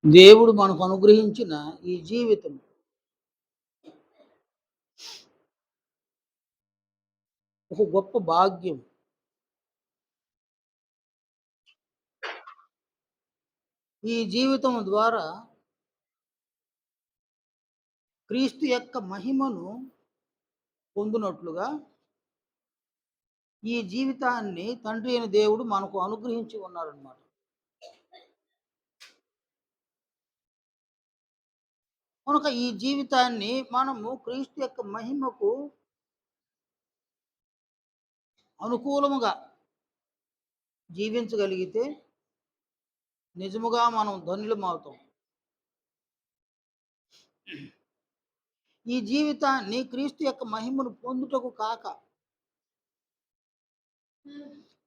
దేవుడు మనకు అనుగ్రహించిన ఈ జీవితం ఒక గొప్ప భాగ్యం. ఈ జీవితం ద్వారా క్రీస్తు యొక్క మహిమను పొందునట్లుగా ఈ జీవితాన్ని తండ్రి అయిన దేవుడు మనకు అనుగ్రహించి ఉన్నారన్నమాట. కనుక ఈ జీవితాన్ని మనము క్రీస్తు యొక్క మహిమకు అనుకూలముగా జీవించగలిగితే నిజముగా మనం ధన్యులమవుతాం. ఈ జీవితాన్ని క్రీస్తు యొక్క మహిమను పొందుటకు కాక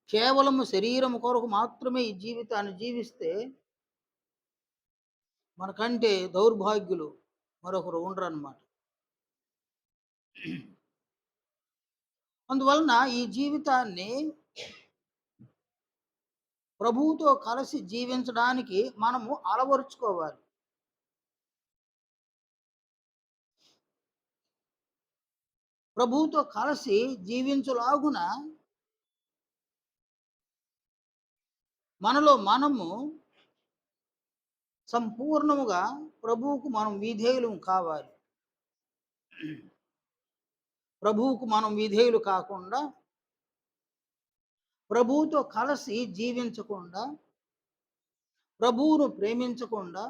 కేవలము శరీరము కొరకు మాత్రమే ఈ జీవితాన్ని జీవిస్తే మనకంటే దౌర్భాగ్యులు మరొకరు ఉండరన్నమాట. అందువలన ఈ జీవితాన్ని ప్రభువుతో కలిసి జీవించడానికి మనము అలవరుచుకోవాలి. ప్రభువుతో కలిసి జీవించులాగున మనలో మనము సంపూర్ణముగా ప్రభువుకు మనం విధేయులు కావాలి. ప్రభువుకు మనం విధేయులు కాకుండా, ప్రభువుతో కలిసి జీవించకుండా, ప్రభువును ప్రేమించకుండా,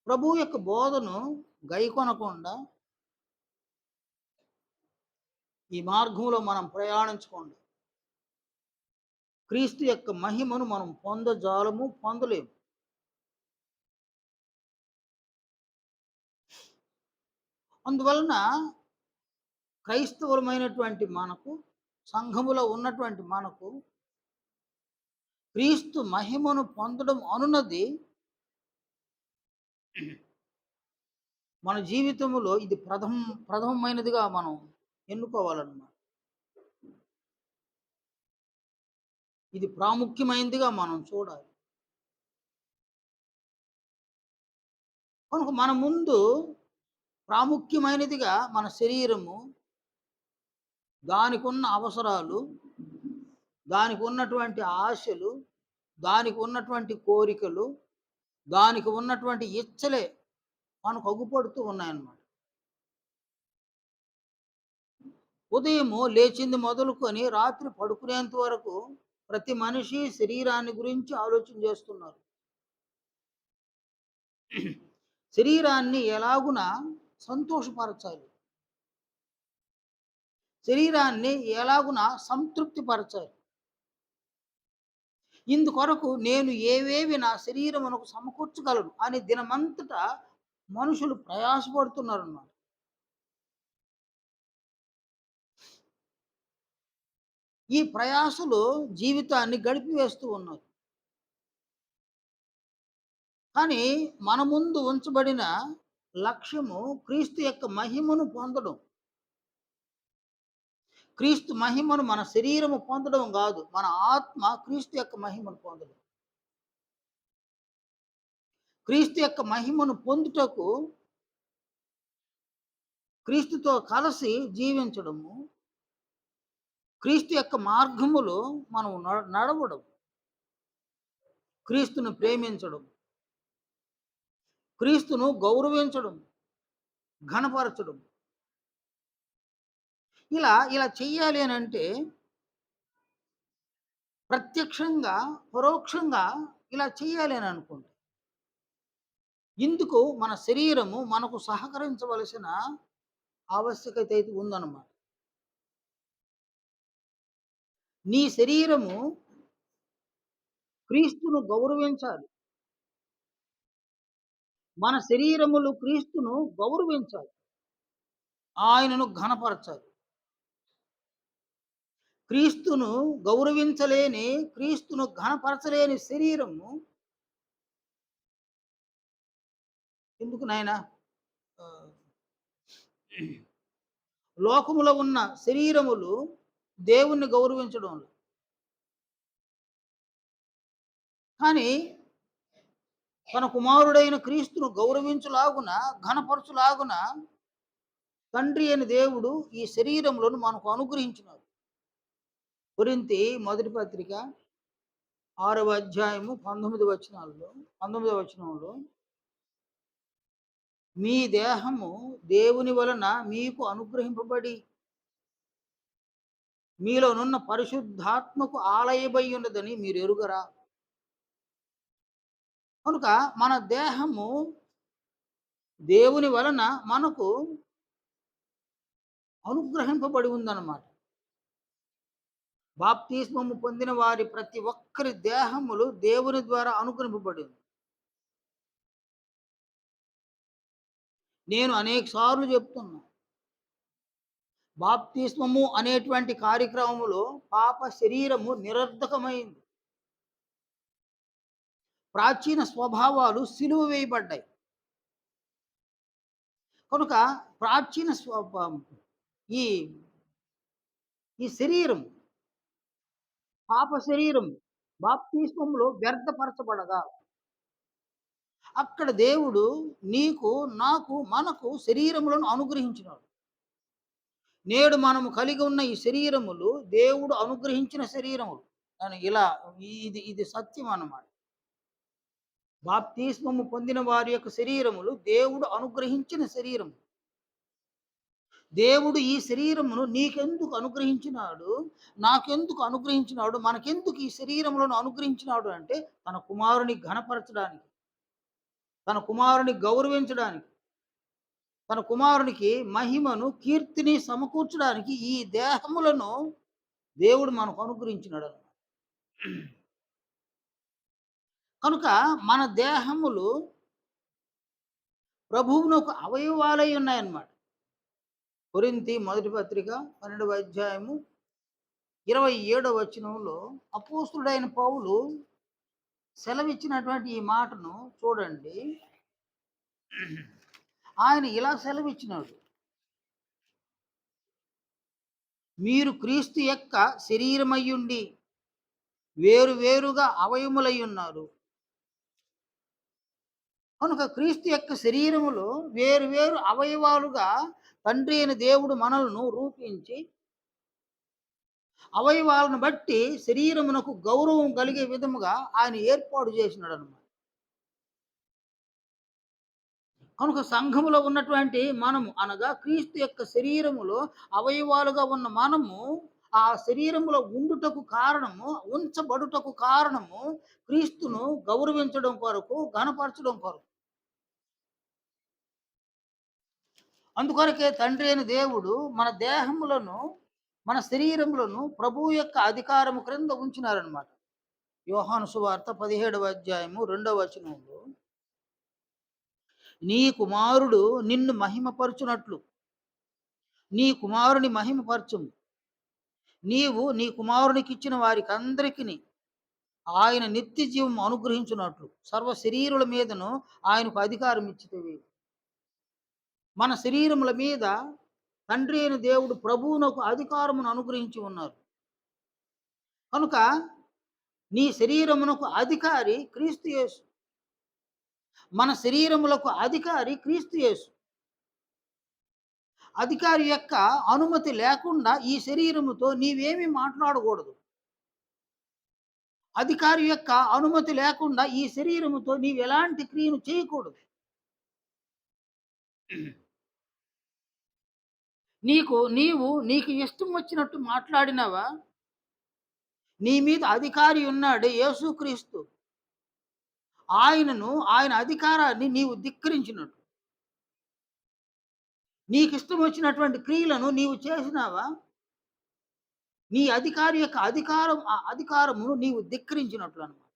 ప్రభువు యొక్క బోధను గైకొనకుండా ఈ మార్గంలో మనం ప్రయాణించకుండా క్రీస్తు యొక్క మహిమను మనం పొందజాలము, పొందలేము. అందువలన క్రైస్తవులమైనటువంటి మనకు, సంఘములో ఉన్నటువంటి మనకు క్రీస్తు మహిమను పొందడం అనున్నది మన జీవితంలో ఇది ప్రథమమైనదిగా మనం ఎన్నుకోవాలన్నమాట. ఇది ప్రాముఖ్యమైనదిగా మనం చూడాలి. కనుక మన ముందు ప్రాముఖ్యమైనదిగా మన శరీరము, దానికి ఉన్న అవసరాలు, దానికి ఉన్నటువంటి ఆశలు, దానికి ఉన్నటువంటి కోరికలు, దానికి ఉన్నటువంటి ఇచ్చలే మనకు అగుపడుతూ ఉన్నాయన్నమాట. ఉదయము లేచింది మొదలుకొని రాత్రి పడుకునేంత వరకు ప్రతి మనిషి శరీరాన్ని గురించి ఆలోచన చేస్తున్నారు. శరీరాన్ని ఎలాగున సంతోషపరచాలి, శరీరాన్ని ఎలాగున సంతృప్తిపరచాలి, ఇందుకొరకు నేను ఏవేవి నా శరీరమునకు సమకూర్చగలను అని దినమంతటా మనుషులు ప్రయాసపడుతున్నారన్నమాట. ఈ ప్రయాసలు జీవితాన్ని గడిపివేస్తూ ఉన్నాయి. కానీ మన ముందు ఉంచబడిన లక్ష్యము క్రీస్తు యొక్క మహిమను పొందడం. క్రీస్తు మహిమను మన శరీరము పొందడం కాదు, మన ఆత్మ క్రీస్తు యొక్క మహిమను పొందడం. క్రీస్తు యొక్క మహిమను పొందుటకు క్రీస్తుతో కలిసి జీవించడము, క్రీస్తు యొక్క మార్గములో మనం నడవడం, క్రీస్తును ప్రేమించడం, క్రీస్తును గౌరవించడం, ఘనపరచడం, ఇలా ఇలా చెయ్యాలి అని అంటే ప్రత్యక్షంగా, పరోక్షంగా ఇలా చెయ్యాలి అని అనుకోండి. ఇందుకు మన శరీరము మనకు సహకరించవలసిన ఆవశ్యకత అయితే ఉందన్నమాట. నీ శరీరము క్రీస్తును గౌరవించాలి. మన శరీరములు క్రీస్తును గౌరవించాలి, ఆయనను ఘనపరచాలి. క్రీస్తును గౌరవించలేని, క్రీస్తును ఘనపరచలేని శరీరము ఎందుకు నాయనా? లోకములో ఉన్న శరీరములు దేవుణ్ణి గౌరవించడం, కానీ తన కుమారుడైన క్రీస్తును గౌరవించులాగున, ఘనపరచులాగున తండ్రి అయిన దేవుడు ఈ శరీరములను మనకు అనుగ్రహించినాడు. కొరింథీ మొదటి పత్రిక 6వ అధ్యాయము 19వ వచనంలో మీ దేహము దేవుని వలన మీకు అనుగ్రహింపబడి మీలోనున్న పరిశుద్ధాత్మకు ఆలయమై ఉన్నదని మీరు ఎరుగరా? కనుక మన దేహము దేవుని వలన మనకు అనుగ్రహింపబడి ఉందన్నమాట. బాప్తిస్మము పొందిన వారి ప్రతి ఒక్కరి దేహములు దేవుని ద్వారా అనుగ్రహింపబడి ఉంది. నేను అనేక సార్లు చెప్తున్నా. బాప్తిస్మము అనేటువంటి కార్యక్రమములో పాప శరీరము నిరర్ధకమైంది. ప్రాచీన స్వభావాలు సిలువ వేయబడ్డాయి. కనుక ప్రాచీన ఈ ఈ శరీరం, పాప శరీరం బాప్తిస్మములో వ్యర్థపరచబడగా అక్కడ దేవుడు నీకు, నాకు, మనకు శరీరములను అనుగ్రహించినాడు. నేడు మనము కలిగి ఉన్న ఈ శరీరములు దేవుడు అనుగ్రహించిన శరీరములు అని ఇలా ఇది ఇది సత్యం అన్నమాట. బాప్తిస్మము పొందిన వారి యొక్క శరీరములు దేవుడు అనుగ్రహించిన శరీరము. దేవుడు ఈ శరీరమును నీకెందుకు అనుగ్రహించినాడు, నాకెందుకు అనుగ్రహించినాడు, మనకెందుకు ఈ శరీరములను అనుగ్రహించినాడు అంటే తన కుమారుని ఘనపరచడానికి, తన కుమారుని గౌరవించడానికి, తన కుమారునికి మహిమను, కీర్తిని సమకూర్చడానికి ఈ దేహములను దేవుడు మనకు అనుగ్రహించినాడు. కనుక మన దేహములు ప్రభువునకు అవయవాలై ఉన్నాయన్నమాట. కొరింథీ మొదటి పత్రిక 12వ అధ్యాయము 27వ వచనంలో అపోస్తులుడైన పౌలు సెలవిచ్చినటువంటి ఈ మాటను చూడండి. ఆయన ఇలా సెలవిచ్చినాడు, మీరు క్రీస్తు యొక్క శరీరమయ్యుండి వేరు వేరుగా అవయములై ఉన్నారు. కనుక క్రీస్తు యొక్క శరీరములో వేరు వేరు అవయవాలుగా తండ్రి అయిన దేవుడు మనలను రూపించి అవయవాలను బట్టి శరీరమునకు గౌరవం కలిగే విధముగా ఆయన ఏర్పాటు చేసినాడు అన్నమాట. కనుక సంఘములో ఉన్నటువంటి మనము అనగా క్రీస్తు యొక్క శరీరములో అవయవాలుగా ఉన్న మనము ఆ శరీరములో ఉండుటకు కారణము, ఉంచబడుటకు కారణము క్రీస్తును గౌరవించడం కొరకు, ఘనపరచడం కొరకు. అందుకొరకే తండ్రి అయిన దేవుడు మన దేహములను, మన శరీరములను ప్రభువు యొక్క అధికారము క్రింద ఉంచినారనమాట. యోహాను సువార్త 17వ అధ్యాయము 2వ వచనంలో నీ కుమారుడు నిన్ను మహిమపరచునట్లు నీ కుమారుని మహిమపరచుము. నీవు నీ కుమారునికి ఇచ్చిన వారికి అందరికీ ఆయన నిత్య జీవం అనుగ్రహించున్నట్లు సర్వ శరీరుల మీదను ఆయనకు అధికారం ఇచ్చితివి. మన శరీరముల మీద తండ్రి అయిన దేవుడు ప్రభువునకు అధికారమును అనుగ్రహించి ఉన్నారు. కనుక నీ శరీరమునకు అధికారి క్రీస్తు యేసు. మన శరీరములకు అధికారి క్రీస్తు యేసు. అధికారి యొక్క అనుమతి లేకుండా ఈ శరీరముతో నీవేమీ మాట్లాడకూడదు. అధికారి యొక్క అనుమతి లేకుండా ఈ శరీరముతో నీవు ఎలాంటి క్రియను చేయకూడదు. నీకు ఇష్టం వచ్చినట్టు మాట్లాడినావా? నీ మీద అధికారి ఉన్నాడు యేసుక్రీస్తు. ఆయన అధికారాన్ని నీవు ధిక్కరించినట్టు, నీకు ఇష్టం వచ్చినటువంటి క్రియలను నీవు చేసినావా? నీ అధికారి యొక్క అధికారమును నీవు ధిక్కరించినట్లు అన్నమాట.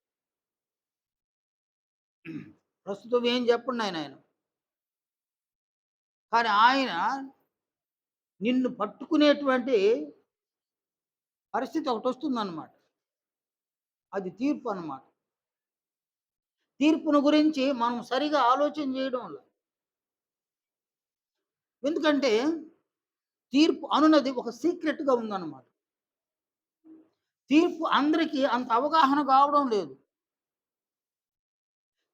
ప్రస్తుతం ఏం చెప్పండి ఆయన. కానీ ఆయన నిన్ను పట్టుకునేటువంటి పరిస్థితి ఒకటి వస్తుందన్నమాట. అది తీర్పు అన్నమాట. తీర్పును గురించి మనం సరిగా ఆలోచన చేయడం వల్ల. ఎందుకంటే తీర్పు అనున్నది ఒక సీక్రెట్‌గా ఉందన్నమాట. తీర్పు అందరికీ అంత అవగాహన కావడం లేదు.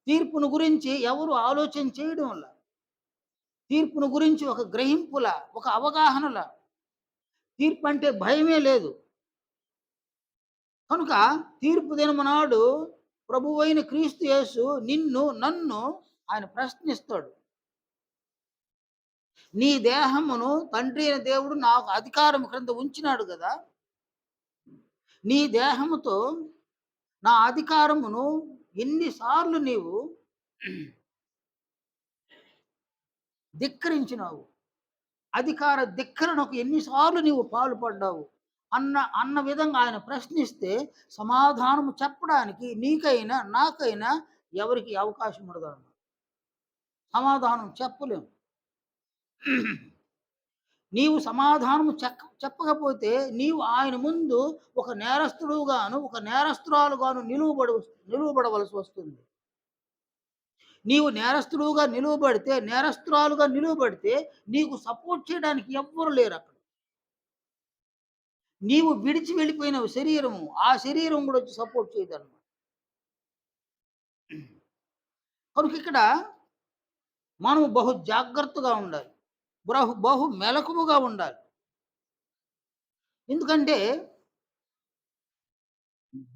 తీర్పును గురించి ఎవరు ఆలోచన చేయడంల. తీర్పును గురించి ఒక గ్రహింపుల, ఒక అవగాహనల. తీర్పంటే భయమే లేదు. కనుక తీర్పు దినము నాడు ప్రభువైన క్రీస్తు యేసు నిన్ను, నన్ను ఆయన ప్రశ్నిస్తాడు. నీ దేహమును తండ్రి అయిన దేవుడు నాకు అధికారం క్రింద ఉంచినాడు గదా! నీ దేహముతో నా అధికారమును ఎన్ని సార్లు నీవు ధిక్కరించినావు. అధికార ధిక్కరణకు ఎన్ని సార్లు నీవు పాల్పడ్డావు. అన్న విధంగా ఆయన ప్రశ్నిస్తే సమాధానము చెప్పడానికి నీకైనా, నాకైనా ఎవరికీ అవకాశం ఉండదన్నమాట. సమాధానం చెప్పలేము. నీవు సమాధానము చెప్పకపోతే నీవు ఆయన ముందు ఒక నేరస్తుడుగాను, ఒక నేరస్తురాలుగాను నిలువబడవలసి వస్తుంది. నీవు నేరస్తుడుగా నిలువబడితే, నేరస్తురాలుగా నిలువబడితే నీకు సపోర్ట్ చేయడానికి ఎవ్వరు లేరక్కడ. నీవు విడిచి వెళ్ళిపోయినవు శరీరము. ఆ శరీరం గూడా వచ్చి సపోర్ట్ చేయదన్నమాట. కనుక ఇక్కడ మనం బహు జాగ్రత్తగా ఉండాలి. బహు మెలకువగా ఉండాలి. ఎందుకంటే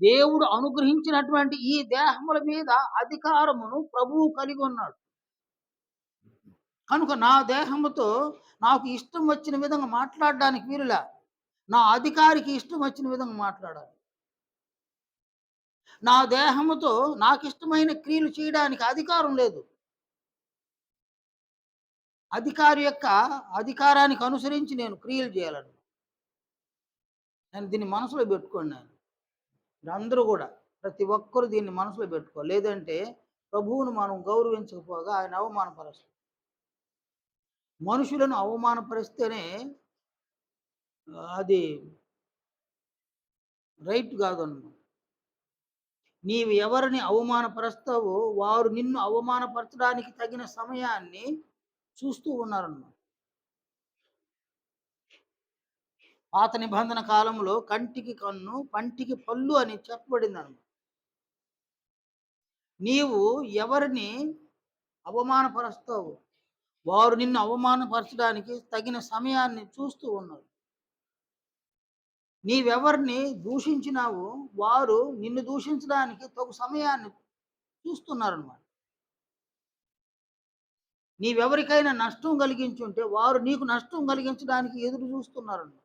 దేవుడు అనుగ్రహించినటువంటి ఈ దేహముల మీద అధికారమును ప్రభువు కలిగి ఉన్నాడు. కనుక నా దేహముతో నాకు ఇష్టం వచ్చిన విధంగా మాట్లాడడానికి వీలులా. నా అధికారికి ఇష్టం వచ్చిన విధంగా మాట్లాడాలి. నా దేహముతో నాకిష్టమైన క్రియలు చేయడానికి అధికారం లేదు. అధికారి యొక్క అధికారానికి అనుసరించి నేను క్రియలు చేయాలని. నేను దీన్ని మనసులో పెట్టుకోండి నేను. మీరందరూ గూడా ప్రతి ఒక్కరు దీన్ని మనసులో పెట్టుకోవాలి. లేదంటే ప్రభువును మనం గౌరవించకపోగా ఆయన అవమానపరుస్తాం. మనుషులను అవమానపరిస్తేనే అది రైట్ గాదన్నమాట. నీవు ఎవరిని అవమానపరుస్తావో వారు నిన్ను అవమానపరచడానికి తగిన సమయాన్ని చూస్తూ ఉన్నారన్నమాట. పాత నిబంధన కాలంలో కంటికి కన్ను, పంటికి పళ్ళు అని చెప్పబడిందన్నమాట. నీవు ఎవరిని అవమానపరుస్తావో వారు నిన్ను అవమానపరచడానికి తగిన సమయాన్ని చూస్తూ ఉన్నారు. నీవెవరిని దూషించినావో వారు నిన్ను దూషించడానికి తగు సమయాన్ని చూస్తున్నారన్నమాట. నీవెవరికైనా నష్టం కలిగించుంటే వారు నీకు నష్టం కలిగించడానికి ఎదురు చూస్తున్నారన్నమాట.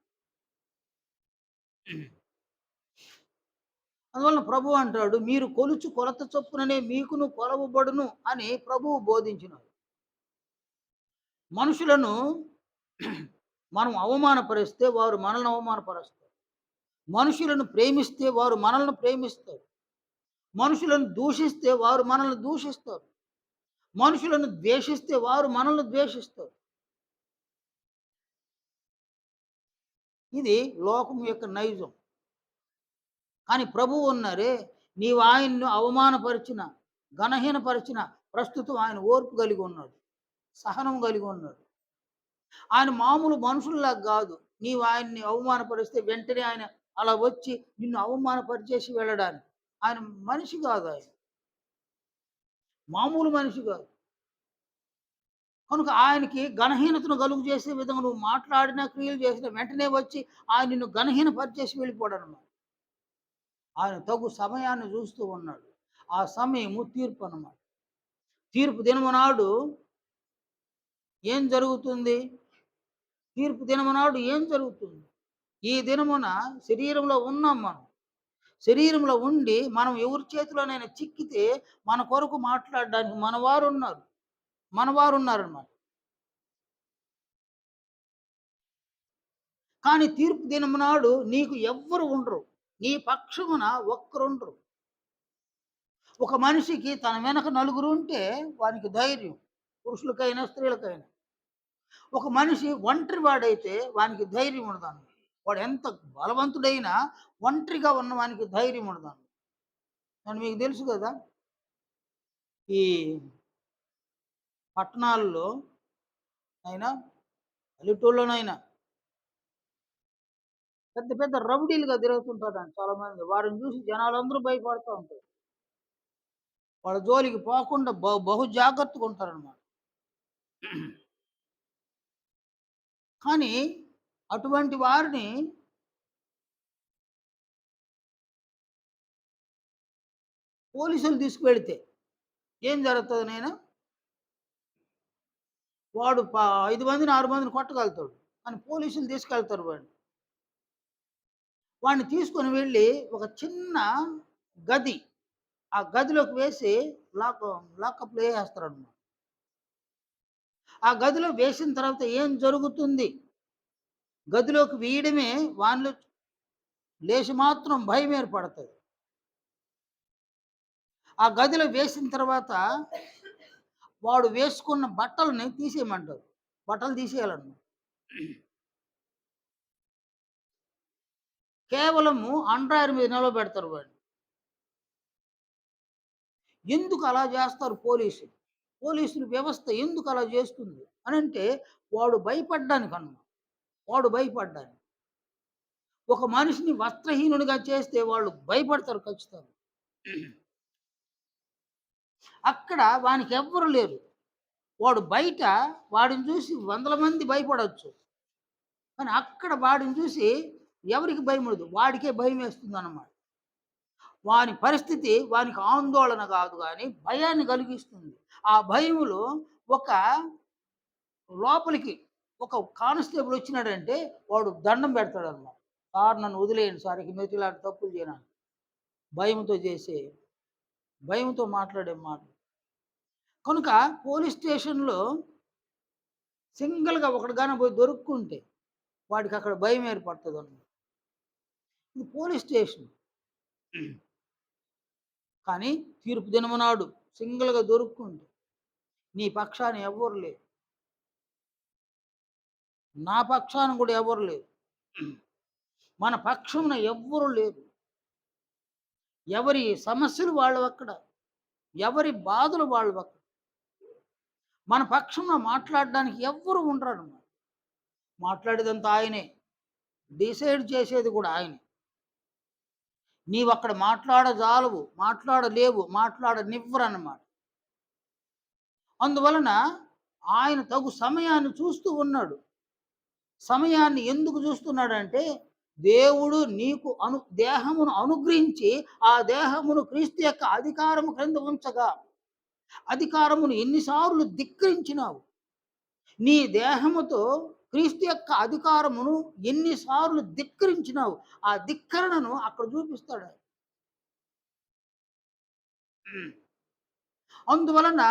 అందువలన ప్రభువు అంటాడు, మీరు కొలుచు కొలత చొప్పుననే మీకును కొలవబడును అని ప్రభువు బోధించినాడు. మనుషులను మనం అవమానపరిస్తే వారు మనల్ని అవమానపరుస్తారు. మనుషులను ప్రేమిస్తే వారు మనల్ని ప్రేమిస్తారు. మనుషులను దూషిస్తే వారు మనల్ని దూషిస్తారు. మనుషులను ద్వేషిస్తే వారు మనల్ని ద్వేషిస్తారు. ఇది లోకం యొక్క నైజం. కానీ ప్రభువు ఉన్నారే, నీవు ఆయన్ను అవమానపరిచిన, ఘనహీనపరిచిన ప్రస్తుతం ఆయన ఓర్పు కలిగి ఉన్నాడు. సహనం కలిగి ఉన్నాడు. ఆయన మామూలు మనుషుల్లాగా గాదు. నీవు ఆయన్ని అవమానపరిస్తే వెంటనే ఆయన అలా వచ్చి నిన్ను అవమానపరిచేసి వెళ్ళడానికి. ఆయన మనిషి గాదు ఆయన. మామూలు మనిషి గాదు. కనుక ఆయనకి ఘనహీనతను కలుగు చేసే విధంగా నువ్వు మాట్లాడినా, క్రియలు చేసినా వెంటనే వచ్చి ఆయన నిన్ను ఘనహీనపరిచేసి వెళ్ళిపోడనమాట. ఆయన తగు సమయాన్ని చూస్తూ ఉన్నాడు. ఆ సమయము తీర్పు అన్నమాట. తీర్పు దినము నాడు ఏం జరుగుతుంది? తీర్పు దినము నాడు ఏం జరుగుతుంది? ఈ దినమున శరీరంలో ఉన్నాం మనం. శరీరంలో ఉండి మనం ఎవరి చేతిలోనైనా చిక్కితే మన కొరకు మాట్లాడడానికి మనవారున్నారన్నమాట. కానీ తీర్పు దినము నాడు నీకు ఎవ్వరు ఉండరు. నీ పక్షమున ఒక్కరుండరు. ఒక మనిషికి తన వెనక నలుగురు ఉంటే వానికి ధైర్యం. పురుషులకైనా, స్త్రీలకైనా. ఒక మనిషి ఒంటరి వాడైతే వానికి ధైర్యం ఉండదన్నమాట. వాడు ఎంత బలవంతుడైనా ఒంటరిగా ఉన్న వానికి ధైర్యం ఉండదన్నమాట. అని మీకు తెలుసు గదా! ఈ పట్టణాల్లో అయినా, పల్లెటూళ్ళలోనైనా పెద్ద పెద్ద రౌడీలుగా తిరుగుతుంటారంట చాలామంది. వారిని చూసి జనాలందరూ భయపడతా ఉంటారు. వాళ్ళ జోలికి పోకుండా బహు జాగ్రత్తగా ఉంటారనమాట. కానీ అటువంటి వారిని పోలీసులు తీసుకువెళితే ఏం జరుగుతది నాయనా? వాడు 5 మందిని, 6 మందిని కొట్టగలుగుతాడు. కానీ పోలీసులు తీసుకెళ్తారు వాడిని. వాడిని తీసుకొని వెళ్ళి ఒక చిన్న గది, ఆ గదిలోకి వేసి లాకప్‌లో ఏసేస్తారనమాట. ఆ గదిలో వేసిన తర్వాత ఏం జరుగుతుంది? గదిలోకి వేయడమే వానిలో లేశ మాత్రం భయం ఏర్పడతది. ఆ గదిలో వేసిన తర్వాత వాడు వేసుకున్న బట్టలని తీసేయమంటారు. బట్టలు తీసేయాలన్నమాట. కేవలము అండర్‌వేర్ మీద నిలవబెడతారు వాడిని. ఎందుకు అలా జేస్తారు పోలీసులు? పోలీసుల వ్యవస్థ ఎందుకు అలా జేస్తుంది అనంటే వాడు భయపడ్డానికన్నమాట. వాడు భయపడ్డానికి. ఒక మనిషిని వస్త్రహీనుడిగా చేస్తే వాళ్ళు భయపడతారు ఖచ్చితంగా. అక్కడ వానికెవ్వరు లేరు. వాడు బయట వాడిని చూసి వందల మంది భయపడొచ్చు. కానీ అక్కడ వాడిని చూసి ఎవరికి భయముండదు. వాడికే భయమేస్తుందన్నమాట. వాని పరిస్థితి వానికి ఆందోళన గాదు గానీ భయాన్ని కలిగిస్తుంది. ఆ భయములో ఒక లోపలికి ఒక కానిస్టేబుల్ వచ్చినాడంటే వాడు దండం పెడతాడన్నమాట. సార్ నన్ను వదిలేయండి సార్. ఇక మీదట ఇలాంటి తప్పులు చేయనని. భయంతో చేసే భయంతో మాట్లాడే మాటలు. కనుక పోలీస్ స్టేషన్‌లో సింగిల్‌గా ఒకడు గాని పోయి దొరుక్కుంటే వాడికక్కడ భయం ఏర్పడతదన్నమాట. ఇది పోలీస్ స్టేషన్. కానీ తీర్పు దినము సింగిల్‌గా దొరుక్కుంటే నీ పక్షాన ఎవ్వరు లేరు. నా పక్షాన కూడా ఎవరు లేరు. మన పక్షమున ఎవ్వరు లేరు. ఎవరి సమస్యలు వాళ్ళవక్కడ. ఎవరి బాధలు వాళ్ళవక్కడ. మన పక్షమున మాట్లాడడానికి ఎవ్వరు ఉండరనమాట. మాట్లాడేదంతా ఆయనే. డిసైడ్ చేసేది కూడా ఆయనే. నీవక్కడ మాట్లాడజాలవు, మాట్లాడలేవు, మాట్లాడనివ్వరనమాట. అందువలన ఆయన తగు సమయాన్ని చూస్తూ ఉన్నాడు. సమయాన్ని ఎందుకు చూస్తున్నాడంటే, దేవుడు నీకు దేహమును అనుగ్రహించి, ఆ దేహమును క్రీస్తు యొక్క అధికారము క్రింద ఉంచగా, అధికారమును ఎన్ని సార్లు ధిక్కరించినావు. నీ దేహముతో క్రీస్తు యొక్క అధికారమును ఎన్ని సార్లు ధిక్కరించినావు. ఆ ధిక్కరణను అక్కడ చూపిస్తాడు ఆయన. అందువలన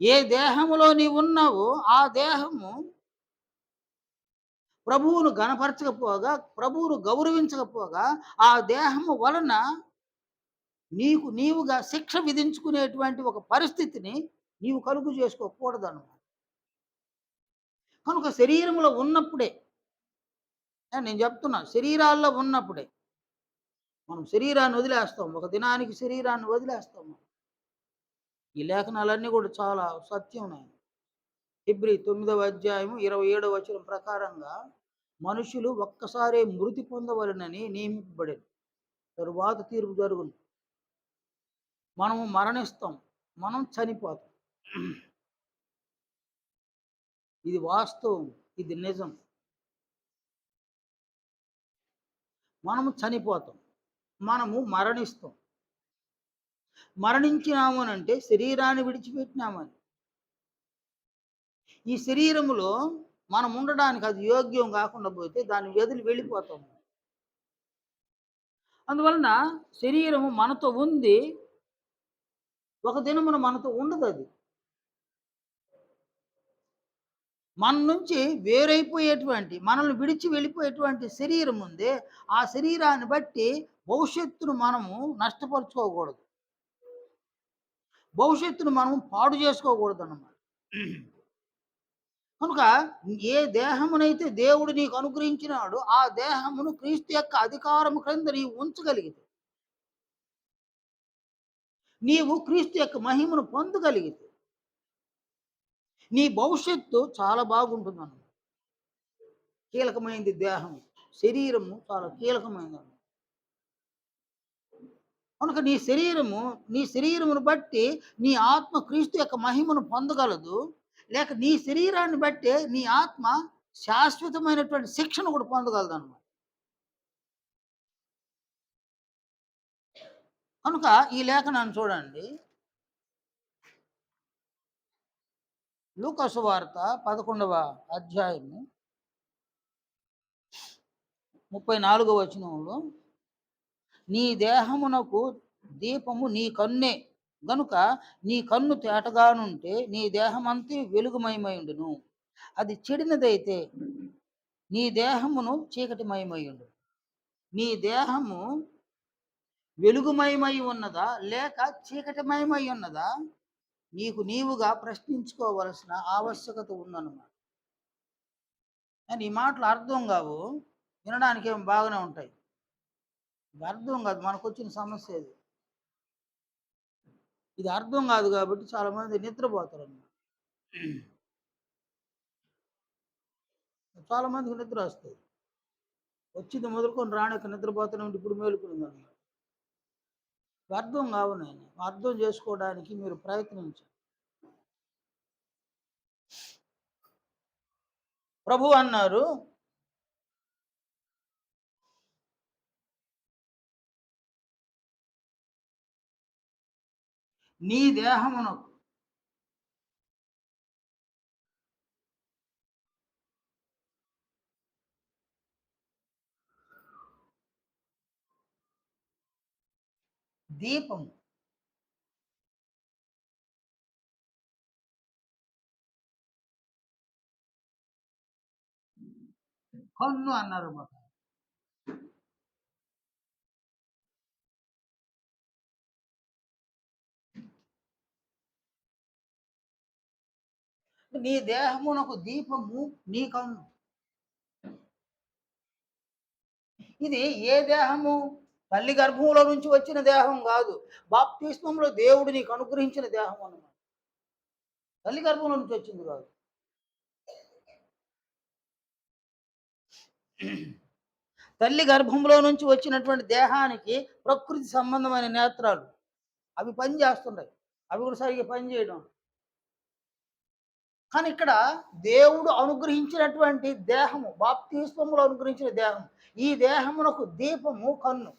ఏ దేహములో నీవున్నావో, ఆ దేహము ప్రభువును ఘనపరచకపోగా, ప్రభువును గౌరవించకపోగా, ఆ దేహము వలన నీకు నీవుగా శిక్ష విధించుకునేటువంటి ఒక పరిస్థితిని నీవు కలుగు చేసుకోకూడదన్నమాట. కనుక శరీరములో ఉన్నప్పుడే నేను చెప్తున్నా శరీరాల్లో ఉన్నప్పుడే మనం శరీరాన్ని వదిలేస్తాం. ఒక దినానికి శరీరాన్ని వదిలేస్తాం. ఈ లేఖనాలన్నీ కూడా చాలా సత్యమున్నాయి. హెబ్రీ 9వ అధ్యాయము 27వ వచనం ప్రకారంగా మనుషులు ఒక్కసారే మృతి పొందవలెనని నియమింపబడెను. తరువాత తీర్పు జరుగును. మనము మరణిస్తాం. మనం చనిపోతాం. ఇది వాస్తవం. ఇది నిజం. మనము చనిపోతాం. మనము మరణిస్తాం. మరణించినాము అనంటే శరీరాన్ని విడిచిపెట్టినామని. ఈ శరీరములో మనం ఉండడానికి అది యోగ్యం కాకుండా పోతే దాన్ని వదిలి వెళ్ళిపోతాం. అందువలన శరీరము మనతో ఉంది. ఒక దినమున మనతో ఉండదది. మన నుంచి వేరైపోయేటువంటి, మనల్ని విడిచి వెళ్ళిపోయేటువంటి శరీరం ఉందే, ఆ శరీరాన్ని బట్టి భవిష్యత్తును మనము నష్టపరుచుకోకూడదు. భవిష్యత్తును మనం పాడు చేసుకోకూడదన్నమాట. కనుక ఏ దేహమునైతే దేవుడు నీకు అనుగ్రహించినాడో, ఆ దేహమును క్రీస్తు యొక్క అధికారము క్రింద నీవు ఉంచగలిగితే, నీవు క్రీస్తు యొక్క మహిమను పొందగలిగితే, నీ భవిష్యత్తు చాలా బాగుంటుందన్నమాట. కీలకమైనది దేహం. శరీరము చాలా కీలకమైనది. కనుక నీ శరీరమును బట్టి నీ ఆత్మ క్రీస్తు యొక్క మహిమను పొందగలదు. లేక నీ శరీరాన్ని బట్టే నీ ఆత్మ శాశ్వతమైనటువంటి శిక్షను కూడా పొందగలదనమాట. కనుక ఈ లేఖనాన్ని చూడండి. లూకా సువార్త 11వ అధ్యాయము 34వ వచనంలో, నీ దేహమునకు దీపము నీ కన్నే గనుక నీ కన్ను తేటగానుంటే నీ దేహమంతా వెలుగుమయమైయుండును. అది చెడినదైతే నీ దేహమును చీకటిమయమైయుండు. నీ దేహము వెలుగుమయమై ఉన్నదా లేక చీకటిమయమై ఉన్నదా, నీకు నీవుగా ప్రశ్నించుకోవలసిన ఆవశ్యకత ఉందన్నమాట. కానీ ఈ మాటలు అర్థం కావు, వినడానికి ఏం బాగానే ఉంటాయి. ఇది అర్థం కాదు, మనకొచ్చిన సమస్య ఇది. ఇది అర్థం కాదు కాబట్టి చాలా మంది నిద్రపోతారన్నమాట. చాలా మందికి నిద్ర వస్తుంది. వచ్చింది మొదలుకొని రానిక నిద్రపోతూనే ఉంటే ఇప్పుడు మేలుకుందన్నమాట. అర్థం కావు. నేను అర్థం చేసుకోవడానికి మీరు ప్రయత్నించండి. ప్రభు అన్నారు, నీ దేహమునకు దీపము కన్ను అన్నారు అన్నమాట. నీ దేహమునకు దీపము నీ కన్ను. ఇది ఏ దేహము? తల్లి గర్భంలో నుంచి వచ్చిన దేహం కాదు. బాప్తిస్మంలో దేవుడు నీకు అనుగ్రహించిన దేహం అన్నమాట. తల్లి గర్భంలో నుంచి వచ్చింది కాదు. తల్లి గర్భంలో నుంచి వచ్చినటువంటి దేహానికి ప్రకృతి సంబంధమైన నేత్రాలు అవి పని చేస్తున్నాయి. అవి కూడా సరిగ్గా పని చేయడం. కానీ ఇక్కడ దేవుడు అనుగ్రహించినటువంటి దేహము, బాప్తిస్మంలో అనుగ్రహించిన దేహం, ఈ దేహమునకు దీపము కన్ను.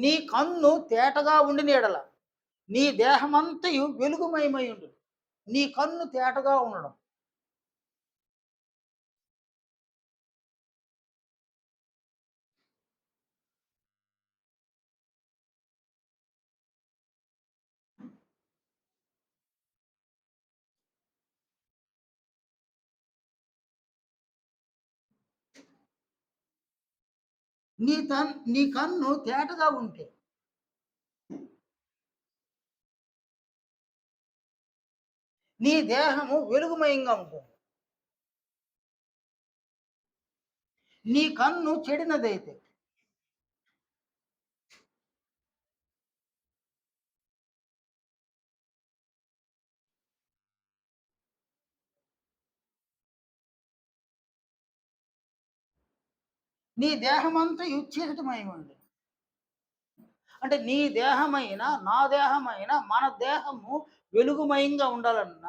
నీ కన్ను తేటగా ఉండిన ఎడల నీ దేహమంతయు వెలుగుమయమై ఉండు. నీ కన్ను తేటగా ఉండడం. నీ కన్ను తేటగా ఉంటే నీ దేహము వెలుగుమయంగా ఉంటుంది. నీ కన్ను చెడినదైతే నీ దేహమంతా చీకటిమై ఉంది. అంటే నీ దేహమైన నా దేహమైన మన దేహము వెలుగుమయంగా ఉండాలన్న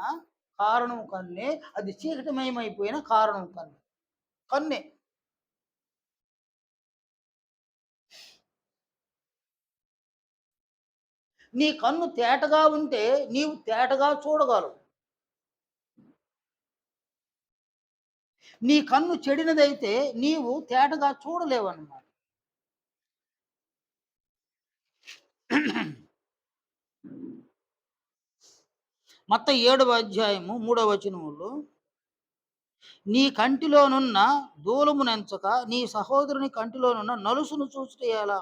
కారణం కన్నే. అది చీకటిమయమైపోయిన కారణం కన్నే. నీ కన్ను తేటగా ఉంటే నీవు తేటగా చూడగలవు. నీ కన్ను చెడినదైతే నీవు తేటగా చూడలేవన్నమాట. మత్తయి 7వ అధ్యాయము 3వ వచనములో, నీ కంటిలోనున్న దూలమునెంచక నీ సహోదరుని కంటిలోనున్న నలుసును చూచుట ఎలా?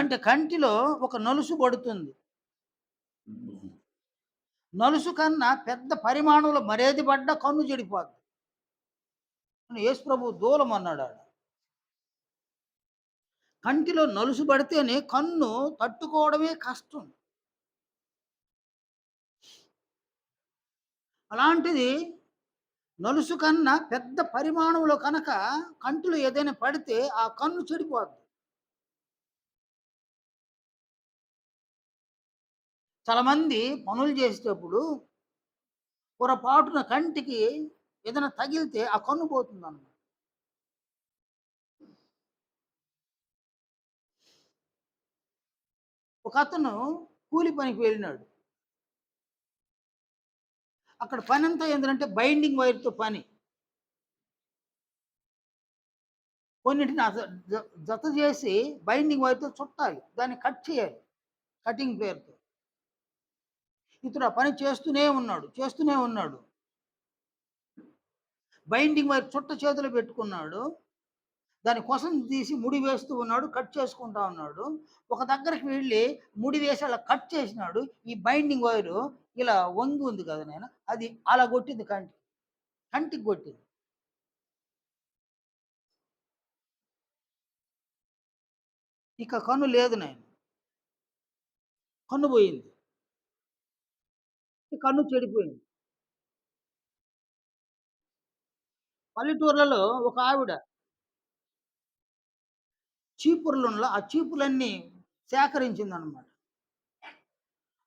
అంటే కంటిలో ఒక నలుసు పడుతుంది. నలుసు కన్నా పెద్ద పరిమాణంలో మరేది పడ్డ కన్ను చెడిపోద్ది. యేసు ప్రభు దూలం అన్నాడు ఆడ. కంటిలో నలుసు పడితేనే కన్ను తట్టుకోవడమే కష్టం. అలాంటిది నలుసు కన్నా పెద్ద పరిమాణంలో కనుక కంటిలో ఏదైనా పడితే ఆ కన్ను చెడిపోద్ది. చాలామంది పనులు చేసేటప్పుడు పొరపాటున కంటికి ఏదైనా తగిలితే ఆ కన్ను పోతుందన్నమాట. ఒకతను కూలి పనికి వెళ్ళినాడు. అక్కడ పనంతా ఏందంటే బైండింగ్ వైర్‌తో పని. కొన్నిటిని జత చేసి బైండింగ్ వైర్‌తో చుట్టాలి. దాన్ని కట్ చేయాలి. కటింగ్ పేరుతో. ఇతడు ఆ పని చేస్తూనే ఉన్నాడు. చేస్తూనే ఉన్నాడు. బైండింగ్ వైర్ చుట్ట చేతిలో పెట్టుకున్నాడు. దాని కొసను తీసి ముడి వేస్తూ ఉన్నాడు. కట్ చేసుకుంటా ఉన్నాడు. ఒక దగ్గరికి వెళ్లి ముడి వేసి అలా కట్ చేసినాడు. ఈ బైండింగ్ వైరు ఇలా వంగి ఉంది కదా నాయన, అది అలా కొట్టింది కంటికి. కంటికి కొట్టింది. ఇక కన్ను లేదు నాయన. కన్ను పోయింది. ఈ కన్ను చెడిపోయింది. పల్లెటూర్లలో ఒక ఆవిడ చీపుర్లుండ్ల ఆ చీపుర్లన్నీ సేకరించిందనమాట.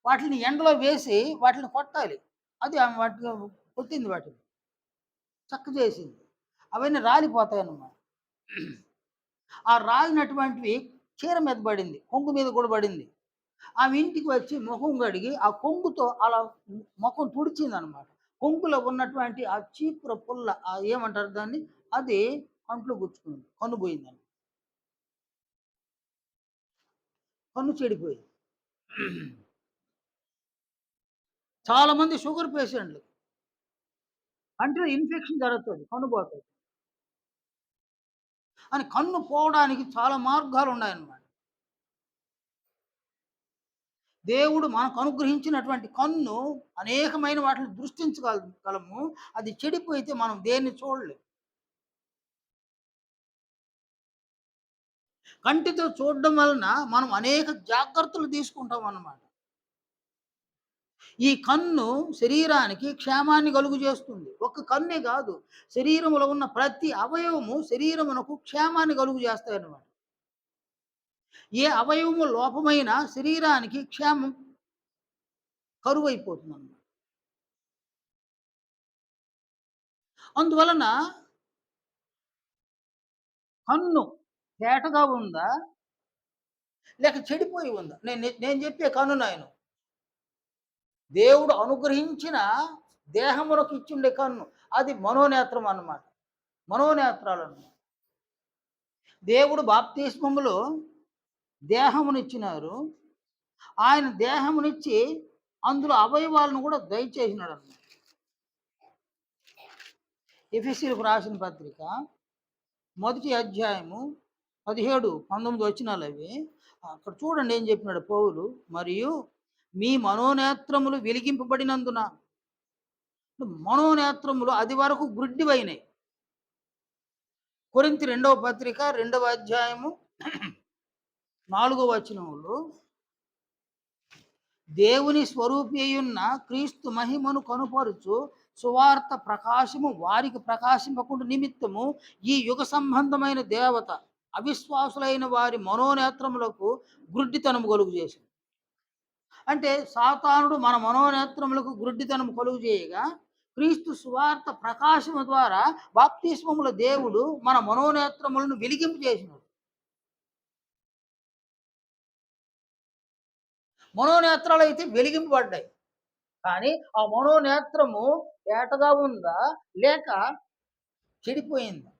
వాటిని ఎండలో వేసి వాటిని కొట్టాలి. అది ఆమె వాటిని కొట్టింది వాటిని. చక్క చేసింది. అవన్నీ రాలిపోతాయన్నమాట. ఆ రాలినటువంటివి చీర మీద పడింది. కొంగు మీద కూడా పడింది. ఆమె ఇంటికి వచ్చి మొహం కడిగి ఆ కొంగుతో అలా మొఖం తుడిచిందనమాట. కొంగులో ఉన్నటువంటి ఆ చీపుర పుల్ల ఏమంటారు దాన్ని? అది కంట్లో గుచ్చుకుంది. కన్ను పోయిందని. కన్ను చెడిపోయింది. చాలా మంది షుగర్ పేషెంట్‌లు కంటిలో ఇన్ఫెక్షన్ జరుగుతది. కన్ను పోతది. అని కన్ను పోవడానికి చాలా మార్గాలున్నాయన్నమాట. దేవుడు మనకు అనుగ్రహించినటువంటి కన్ను అనేకమైన వాటిని గలము. అది చెడిపోయితే మనం దేన్ని చూడలేం. కంటితో చూడడం వలన మనం అనేక జాగ్రత్తలు తీసుకుంటామన్నమాట. ఈ కన్ను శరీరానికి క్షేమాన్ని కలుగజేస్తుంది. ఒక్క కన్నే కాదు, శరీరములో ఉన్న ప్రతి అవయవము శరీరమునకు క్షేమాన్ని కలుగజేస్తాయన్నమాట. ఏ అవయవము లోపమైనా శరీరానికి క్షేమం కరువైపోతుందన్నమాట. అందువలన కన్ను తేటగా ఉందా? లేక చెడిపోయి ఉందా? నేను చెప్పే కన్ను నాయన. దేవుడు అనుగ్రహించిన దేహమునకు ఇచ్చుండే కన్ను. అది మనోనేత్రం అన్నమాట. మనోనేత్రాలన్నమాట. దేవుడు బాప్తిస్మములో దేహమునిచ్చినారు. ఆయన దేహమునిచ్చి అందులో అవయవాలను కూడా దయచేసినాడన్నమాట. ఎఫెసీయులకు రాసిన పత్రిక మొదటి అధ్యాయము 17, 19 వచనాలవి. అక్కడ చూడండి ఏం చెప్పినాడు పౌలు. మరియు మీ మనోనేత్రములు వెలిగింపబడినందున, మనోనేత్రములు అది వరకు గ్రుడ్డివైనాయి. కొరింథీ రెండవ పత్రిక రెండవ అధ్యాయము 4వ వచనములో దేవుని స్వరూపి అయ్యున్న క్రీస్తు మహిమను కనుపరుచు సువార్త ప్రకాశము వారికి ప్రకాశింపకుండా నిమిత్తము ఈ యుగ సంబంధమైన దేవత అవిశ్వాసులైన వారి మనోనేత్రములకు గ్రుడ్డితనము కలుగు చేసింది. అంటే సాతానుడు మన మనోనేత్రములకు గ్రుడ్డితనము కలుగు చేయగా, క్రీస్తు సువార్త ప్రకాశము ద్వారా బాప్తిస్మముల దేవుడు మన మనోనేత్రములను వెలిగింపు చేసినాడు. మనోనేత్రాలైతే వెలిగింపబడ్డాయి. కానీ ఆ మనోనేత్రము తేటగా ఉందా? లేక చెడిపోయిందా?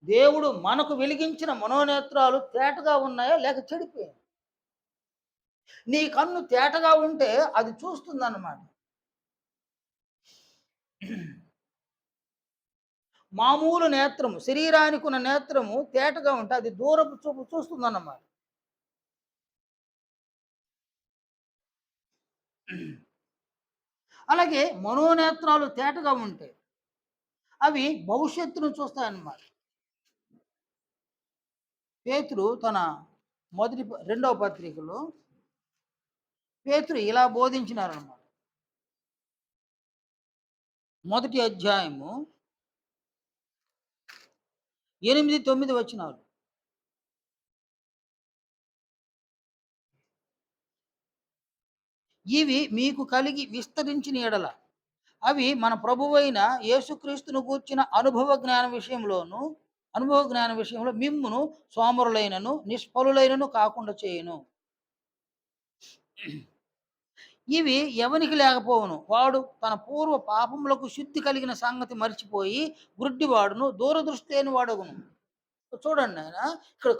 దేవుడు మనకు వెలిగించిన మనోనేత్రాలు తేటగా ఉన్నాయా? లేక చెడిపోయాయా? నీ కన్ను తేటగా ఉంటే అది చూస్తుందన్నమాట. మామూలు నేత్రము, శరీరానికి ఉన్న నేత్రము తేటగా ఉంటే అది దూరపు చూపు చూస్తుందన్నమాట. అలాగే మనోనేత్రాలు తేటగా ఉంటే అవి భవిష్యత్తును చూస్తాయన్నమాట. పేతురు తన రెండవ పత్రికలో పేతురు ఇలా బోధించినారన్నమాట. మొదటి అధ్యాయము 8, 9 వచనాలు. ఇవి మీకు కలిగి విస్తరించిన ఎడల అవి మన ప్రభువైన యేసుక్రీస్తును గూర్చిన అనుభవ జ్ఞాన విషయంలో మిమ్మును సోమరులైనను నిష్ఫలులైనను కాకుండా చేయును. ఇవి ఎవనికి లేకపోవును, వాడు తన పూర్వ పాపములకు శుద్ధి కలిగిన సంగతి మర్చిపోయి గుడ్డివాడును దూరదృష్టి లేని వాడగును. చూడండి ఆయన, ఇక్కడ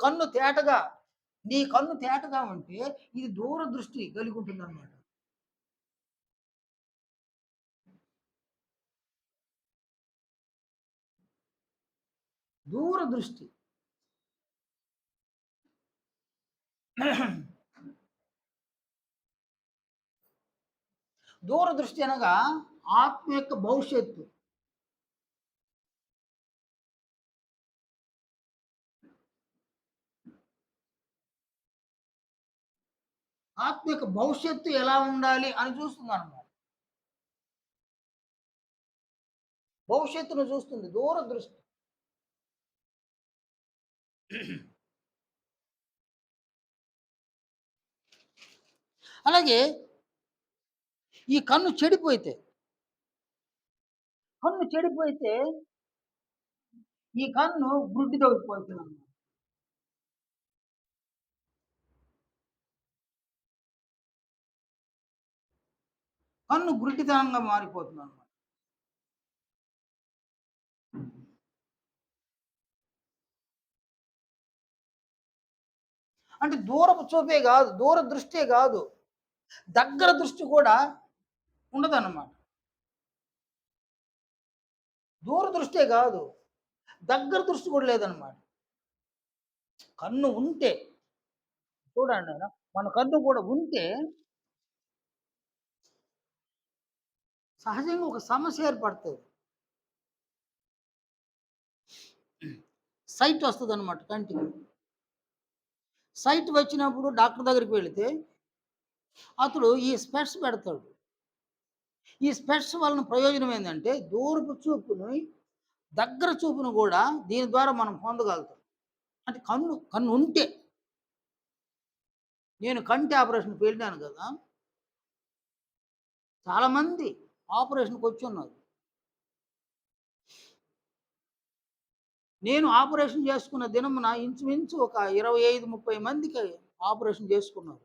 నీ కన్ను తేటగా ఉంటే ఇది దూరదృష్టి కలిగి ఉంటుంది అన్నమాట. దూరదృష్టి. దూరదృష్టి అనగా ఆత్మ యొక్క భవిష్యత్తు. ఆత్మ యొక్క భవిష్యత్తు ఎలా ఉండాలి అని చూస్తుంది అన్నమాట. భవిష్యత్తును చూస్తుంది దూరదృష్టి. అలాగే ఈ కన్ను చెడిపోయితే ఈ కన్ను గుడ్డిదైపోతుంది. కన్ను గుడ్డితనంగా మారిపోతుంది అన్నమాట. అంటే దూరపు చూపే కాదు, దూర దృష్టే కాదు, దగ్గర దృష్టి కూడా ఉండదన్నమాట. దూర దృష్టే కాదు, దగ్గర దృష్టి కూడా లేదన్నమాట. కన్ను ఉంటే చూడండి ఆయన, మన కన్ను కూడా ఉంటే సహజంగా ఒక సమస్య ఏర్పడుతుంది. సైట్ వస్తుంది అనమాట కంటికి. సైట్ వచ్చినప్పుడు డాక్టర్ దగ్గరికి వెళితే అతడు ఈ స్పెట్స్ పెడతాడు. ఈ స్పెట్స్ వలన ప్రయోజనం ఏంటంటే దూరపు చూపుని, దగ్గర చూపును కూడా దీని ద్వారా మనం పొందగలుగుతాం. అంటే కన్ను ఉంటే. నేను కంటి ఆపరేషన్కి వెళ్ళాను కదా, చాలామంది ఆపరేషన్కి వచ్చి ఉన్నారు. నేను ఆపరేషన్ చేసుకున్న దినమున ఇంచుమించు ఒక 25, 30 మందికి ఆపరేషన్ చేసుకున్నారు.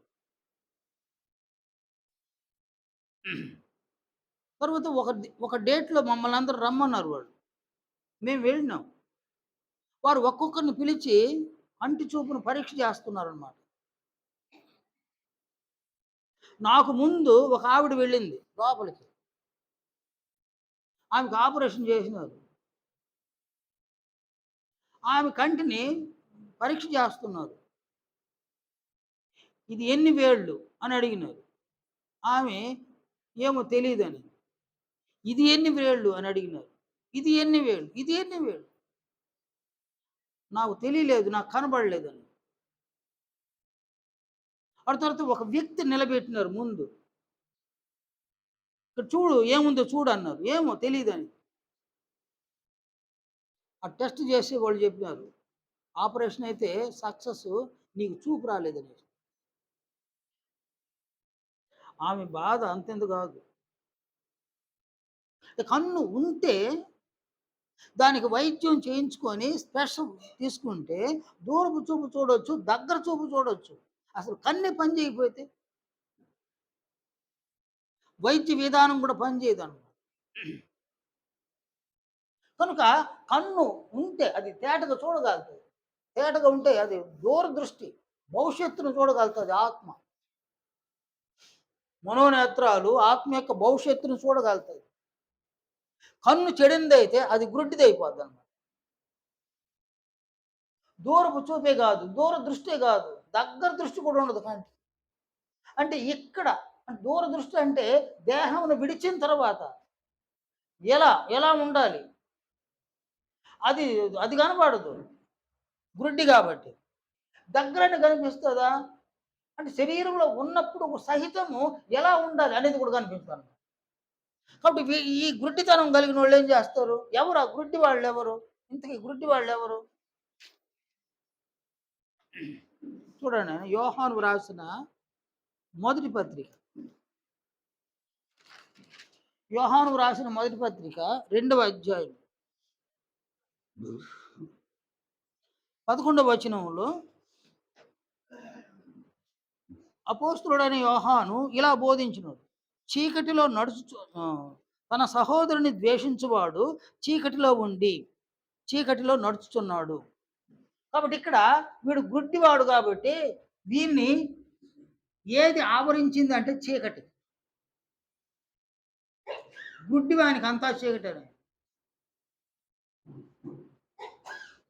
తర్వాత ఒక డేట్‌లో మమ్మల్ని అందరూ రమ్మన్నారు వాళ్ళు. మేము వెళ్ళినాం. వారు ఒక్కొక్కరిని పిలిచి కంటి చూపును పరీక్ష చేస్తున్నారనమాట. నాకు ముందు ఒక ఆవిడ వెళ్ళింది లోపలికి. ఆమెకు ఆపరేషన్ చేసినారు. ఆమె కంటిని పరీక్ష చేస్తున్నారు. ఇది ఎన్ని వేళ్ళు అని అడిగినారు. ఆమె ఏమో తెలీదని. ఇది ఎన్ని వేళ్ళు అని అడిగినారు. ఇది ఎన్ని వేళ్ళు? ఇది ఎన్ని వేళ్ళు? నాకు తెలియలేదు, నాకు కనబడలేదని. ఆ తర్వాత ఒక వ్యక్తి నిలబెట్టినారు ముందు. ఇక్కడ చూడు ఏముందో చూడు అన్నారు. ఏమో తెలీదని. ఆ టెస్ట్ చేసి వాళ్ళు చెప్పినారు. ఆపరేషన్ అయితే సక్సెస్, నీకు చూపు రాలేదని. ఆమె బాధ అంతెందుకు కాదు. కన్ను ఉంటే దానికి వైద్యం చేయించుకొని స్పెషల్ తీసుకుంటే దూరపు చూపు చూడొచ్చు, దగ్గర చూపు చూడొచ్చు. అసలు కన్నే పని చేయకపోతే వైద్య విధానం కూడా పనిచేయదన్నమాట. కనుక కన్ను ఉంటే అది తేటగా చూడగలుగుతుంది. తేటగా ఉంటే అది దూరదృష్టి, భవిష్యత్తును చూడగలుగుతుంది ఆత్మ. మనోనేత్రాలు ఆత్మ యొక్క భవిష్యత్తును చూడగలుగుతాయి. కన్ను చెడిందైతే అది గుడ్డిదైపోద్ది అన్నమాట. దూరపు చూపే కాదు, దూర దృష్టే కాదు, దగ్గర దృష్టి కూడా ఉండదు కంటి. అంటే ఇక్కడ దూర దృష్టి అంటే దేహమును విడిచిన తర్వాత ఎలా ఎలా ఉండాలి, అది అది కనపడదు, గుడ్డి కాబట్టి. దగ్గరని కనిపిస్తుందా అంటే శరీరంలో ఉన్నప్పుడు సహితము ఎలా ఉండాలి అనేది కూడా కనిపిస్తుంది. కాబట్టి ఈ గుడ్డితనం కలిగిన వాళ్ళు ఏం చేస్తారు? ఎవరు ఆ గుడ్డి వాళ్ళు ఎవరు? ఇంతకీ గుడ్డి వాళ్ళు ఎవరు? చూడండి, యోహాను వ్రాసిన మొదటి పత్రిక. యోహాను వ్రాసిన మొదటి పత్రిక 2వ అధ్యాయం 11వ వచనంలో అపోస్తలుడైన యోహాను ఇలా బోధించును. చీకటిలో తన సహోదరుని ద్వేషించువాడు చీకటిలో ఉండి చీకటిలో నడుచుచున్నాడు. కాబట్టి ఇక్కడ వీడు గుడ్డివాడు కాబట్టి వీన్ని ఏది ఆవరించింది అంటే చీకటి. గుడ్డివానికి అంతా చీకటనే.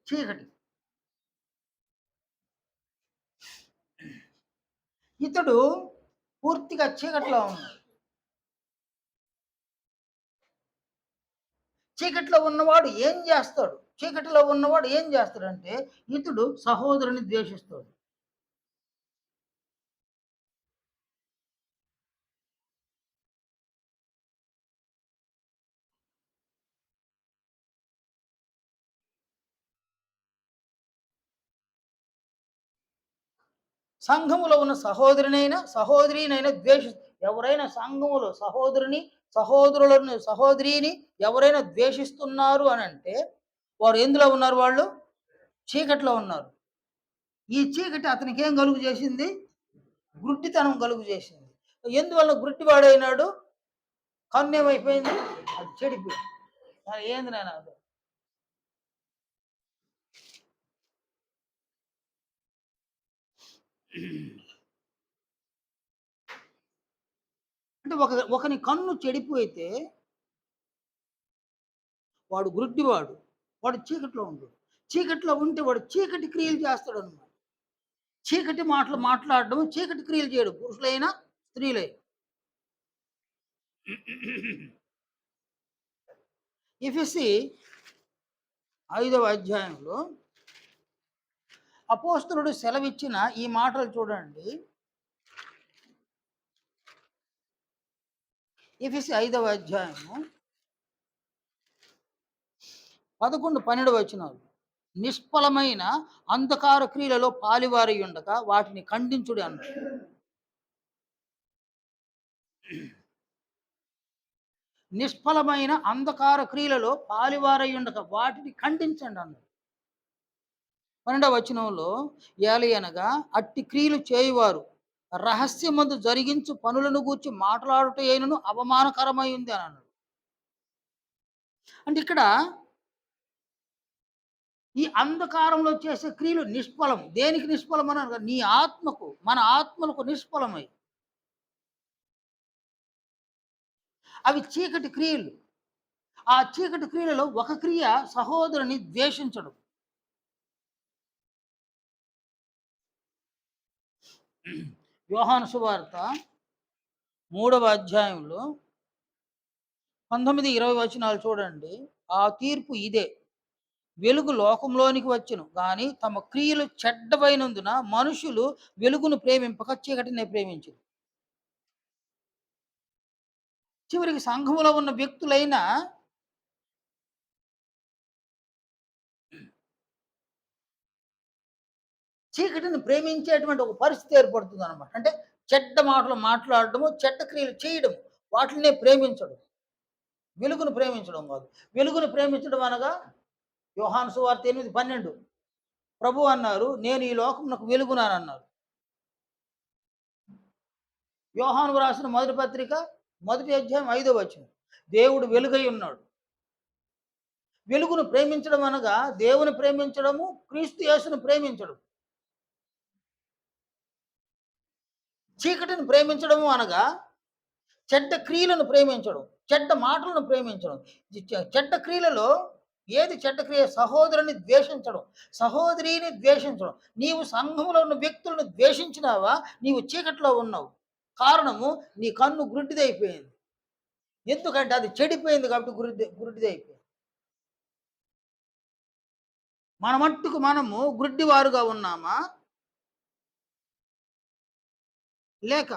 చీకటి. ఇతడు పూర్తిగా చీకట్లో ఉన్నాడు. చీకట్లో ఉన్నవాడు ఏం చేస్తాడు? చీకటిలో ఉన్నవాడు ఏం చేస్తాడంటే ఇతడు సహోదరుని ద్వేషిస్తాడు. సంఘములో ఉన్న సహోదరినైనా ఎవరైనా సంఘములో సహోదరిని ఎవరైనా ద్వేషిస్తున్నారు అని అంటే వారు ఎందులో ఉన్నారు? వాళ్ళు చీకటిలో ఉన్నారు. ఈ చీకటి అతనికి ఏం కలుగు చేసింది? గుడ్డితనం కలుగు చేసింది. ఎందువల్ల గుడ్డివాడైనాడు? కన్ను ఏమైపోయింది? అది చెడిపోయింది. ఏంది నేను అది అంటే ఒకని కన్ను చెడిపోయితే వాడు గుడ్డివాడు. వాడు చీకట్లో ఉంటాడు. చీకట్లో ఉంటే వాడు చీకటి క్రియలు చేస్తాడు అనమాట. చీకటి మాటలు మాట్లాడడం, చీకటి క్రియలు చేయడం, పురుషులైనా స్త్రీలైనా. ఎఫెసీ 5వ అధ్యాయంలో అపోస్తలుడు సెలవిచ్చిన ఈ మాటలు చూడండి. ఎఫెసీ 5వ అధ్యాయము 11, 12 వచనాలు. నిష్ఫలమైన అంధకార క్రియలలో పాలివారై ఉండక వాటిని ఖండించుడి అన్నాడు. నిష్ఫలమైన అంధకార క్రియలలో పాలివారై ఉండక వాటిని ఖండించండి అన్నాడు. 12వ వచనంలో ఏలయనగా అట్టి క్రియలు చేయువారు రహస్యమందు జరిగించు పనులను గూర్చి మాట్లాడుట అయినను అవమానకరమై ఉంది అని అన్నాడు. అంటే ఇక్కడ ఈ అంధకారంలో చేసే క్రియలు నిష్ఫలం. దేనికి నిష్ఫలం అని? నీ ఆత్మకు, మన ఆత్మలకు నిష్ఫలమై అవి చీకటి క్రియలు. ఆ చీకటి క్రియలలో ఒక క్రియ సహోదరుని ద్వేషించడం. యోహాను సువార్త 3వ అధ్యాయంలో 19, 20 వచనాలు చూడండి. ఆ తీర్పు ఇదే: వెలుగు లోకంలోనికి వచ్చును కానీ తమ క్రియలు చెడ్డవైనందున మనుషులు వెలుగును ప్రేమింపక చీకటినే ప్రేమించరు. చివరికి సంఘములో ఉన్న వ్యక్తులైనా చీకటిని ప్రేమించేటువంటి ఒక పరిస్థితి ఏర్పడుతుంది అనమాట. అంటే చెడ్డ మాటలు మాట్లాడడము, చెడ్డ క్రియలు చేయడం, వాటినే ప్రేమించడం. వెలుగును ప్రేమించడం కాదు. వెలుగును ప్రేమించడం అనగా యోహాను సువార్త 8:12 ప్రభు అన్నారు, నేను ఈ లోకమునకు వెలుగునానన్నారు. యోహాను రాసిన మొదటి పత్రిక 1వ అధ్యాయం 5వ వచనం, దేవుడు వెలుగై ఉన్నాడు. వెలుగును ప్రేమించడం అనగా దేవుని ప్రేమించడము, క్రీస్తు యేసును ప్రేమించడం. చీకటిని ప్రేమించడము అనగా చెడ్డ క్రియలను ప్రేమించడం, చెడ్డ మాటలను ప్రేమించడం. చెడ్డ క్రియలలో ఏది చెడ్డ క్రియ? సహోదరుని ద్వేషించడం, సహోదరిని ద్వేషించడం. నీవు సంఘంలో ఉన్న వ్యక్తులను ద్వేషించినావా, నీవు చీకట్లో ఉన్నావు. కారణము నీ కన్ను గుడ్డిదైపోయింది. ఎందుకంటే అది చెడిపోయింది కాబట్టి గుడ్డిదైపోయింది. మన మట్టుకు మనము గుడ్డివారుగా ఉన్నామా? లేక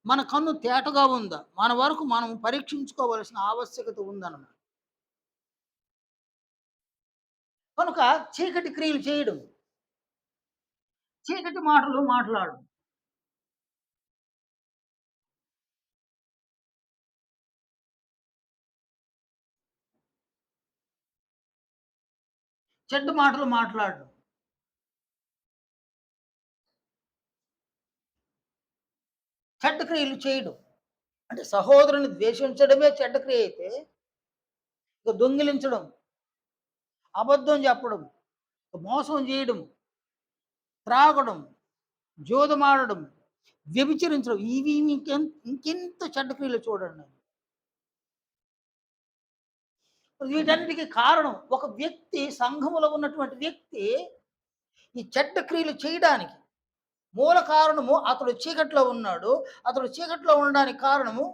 మన కన్ను తేటగా ఉందా? మన వరకు మనం పరీక్షించుకోవాల్సిన ఆవశ్యకత ఉందన్నమాట. కనుక చీకటి క్రియలు చేయడం, చీకటి మాటలు మాట్లాడడం, చెడ్డ మాటలు మాట్లాడడం, చెడ్డ క్రియలు చేయడం. అంటే సహోదరుని ద్వేషించడమే చెడ్డ క్రియ అయితే, ఇక దొంగిలించడం, అబద్ధం చెప్పడం, మోసం చేయడం, త్రాగడం, జూదమాడడం, వ్యభిచరించడం ఇవి ఇంకెంత చెడ్డ క్రియలు చూడండి. వీటన్నిటికి కారణం ఒక వ్యక్తి సంఘములో ఉన్నటువంటి వ్యక్తి ఈ చెడ్డ క్రియలు చేయడానికి మూల కారణము అతడు చీకట్లో ఉన్నాడు. అతడు చీకట్లో ఉండడానికి కారణము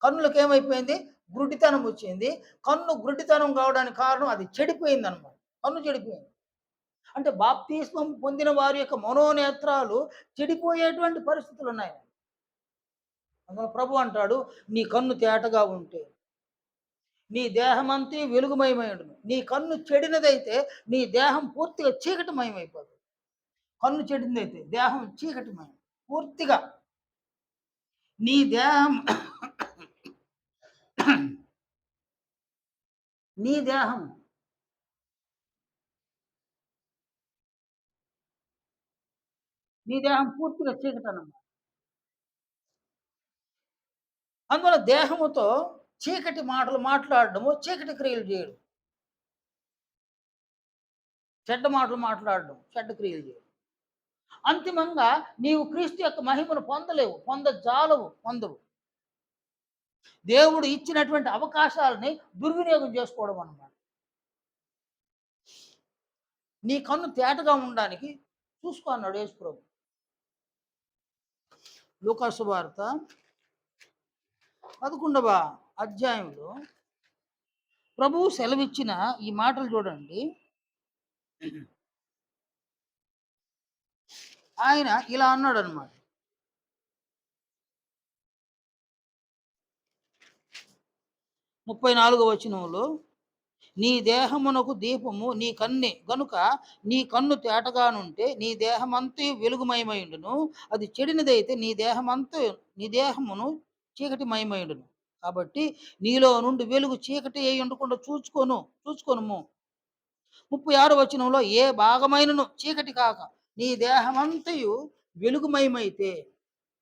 కన్నులకు ఏమైపోయింది? గుడ్డితనం వచ్చింది. కన్ను గుడ్డితనం కావడానికి కారణం అది చెడిపోయిందనమాట. కన్ను చెడిపోయింది. అంటే బాప్తిస్మం పొందిన వారి యొక్క మనోనేత్రాలు చెడిపోయేటువంటి పరిస్థితులున్నాయి. అందులో ప్రభు అంటాడు, "నీ కన్ను తేటగా ఉంటే, నీ దేహమంతా వెలుగుమయమై ఉండును. నీ కన్ను చెడినదైతే నీ దేహం పూర్తిగా చీకటిమయమైపోతుంది." కన్ను చెడిందైతే దేహం చీకటిమయం. పూర్తిగా నీ దేహం నీ దేహం నీ దేహం పూర్తిగా చీకటనమాట. అందువల్ల దేహముతో చీకటి మాటలు మాట్లాడడము, చీకటి క్రియలు చేయడం, చెడ్డ మాటలు మాట్లాడడం, చెడ్డ క్రియలు చేయడం. అంతిమంగా నీవు క్రీస్తు యొక్క మహిమను పొందలేవు, పొందజాలవు, పొందవు. దేవుడు ఇచ్చినటువంటి అవకాశాలని దుర్వినియోగం చేసుకోవడం అన్నమాట. నీ కన్ను తేటగా ఉండడానికి చూసుకో అన్నాడు యేసుప్రభు. లూకా సువార్త 11వ అధ్యాయంలో ప్రభువు సెలవిచ్చిన ఈ మాటలు చూడండి. ఆయన ఇలా అన్నాడనమాట. 34వ వచనంలో, నీ దేహమునకు దీపము నీ కన్నే గనుక నీ కన్ను తేటగానుంటే నీ దేహమంతయు వెలుగుమయమైయుండును. అది చెడినదైతే నీ దేహమును చీకటిమయమైయుండును. కాబట్టి నీలో నుండి వెలుగు చీకటి అయి ఉండకుండా చూచుకొనుము. 36వ వచనంలో, ఏ భాగమైనను చీకటి కాక నీ దేహమంతయు వెలుగుమయమైతే,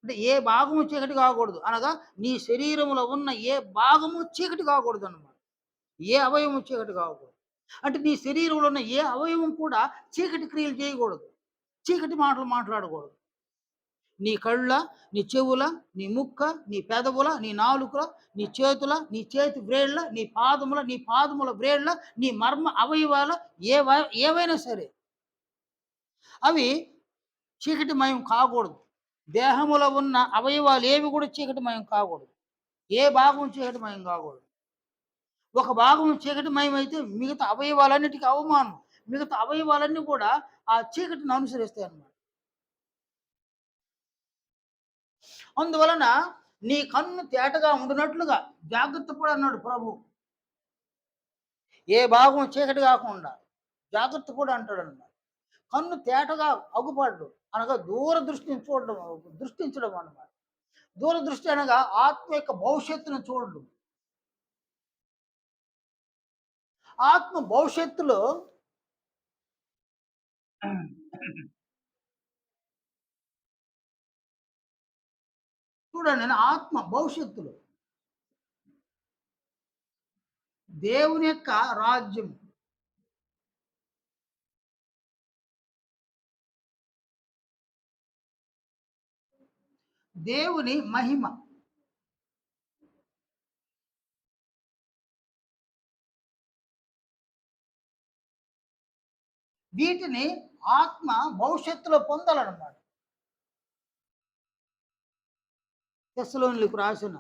అంటే ఏ భాగము చీకటి కాకూడదు అనగా నీ శరీరములో ఉన్న ఏ భాగము చీకటి కాకూడదు అన్నమాట. ఏ అవయవం చీకటి కాకూడదు. అంటే నీ శరీరంలో ఉన్న ఏ అవయవం కూడా చీకటి క్రియలు చేయకూడదు. చీకటి మాటలు మాట్లాడకూడదు. నీ కళ్ళ, నీ చెవుల, నీ ముక్క, నీ పెదవుల, నీ నాలుకల, నీ చేతుల, నీ చేతి వ్రేళ్ళ, నీ పాదముల వ్రేళ్ళ, నీ మర్మ అవయవాల ఏవైనా సరే అవి చీకటిమయం కాకూడదు. దేహములో ఉన్న అవయవాలు ఏవి కూడా చీకటిమయం కాకూడదు. ఏ భాగం చీకటిమయం కాకూడదు. ఒక భాగం చీకటిమయమైతే మిగతా అవయవాలన్నిటికీ అవమానం. మిగతా అవయవాలన్నీ కూడా ఆ చీకటిని అనుసరిస్తాయి అన్నమాట. అందువలన నీ కన్ను తేటగా ఉండునట్లుగా జాగ్రత్త పడు అన్నాడు ప్రభు. ఏ భాగం చీకటి కాకుండా జాగ్రత్త కూడా అంటాడన్నమాట. కన్ను తేటగా అగుపడడు అనగా దూరదృష్టిని చూడడం, దృష్టించడం అన్నమాట. దూరదృష్టి అనగా ఆత్మ యొక్క భవిష్యత్తును చూడడం. ఆత్మ భవిష్యత్తులో చూడండి, నేను ఆత్మ భవిష్యత్తులో దేవుని యొక్క రాజ్యం, దేవుని మహిమ, వీటిని ఆత్మ భవిష్యత్తులో పొందాలన్నమాట. తెస్సలోనిలకు రాసిన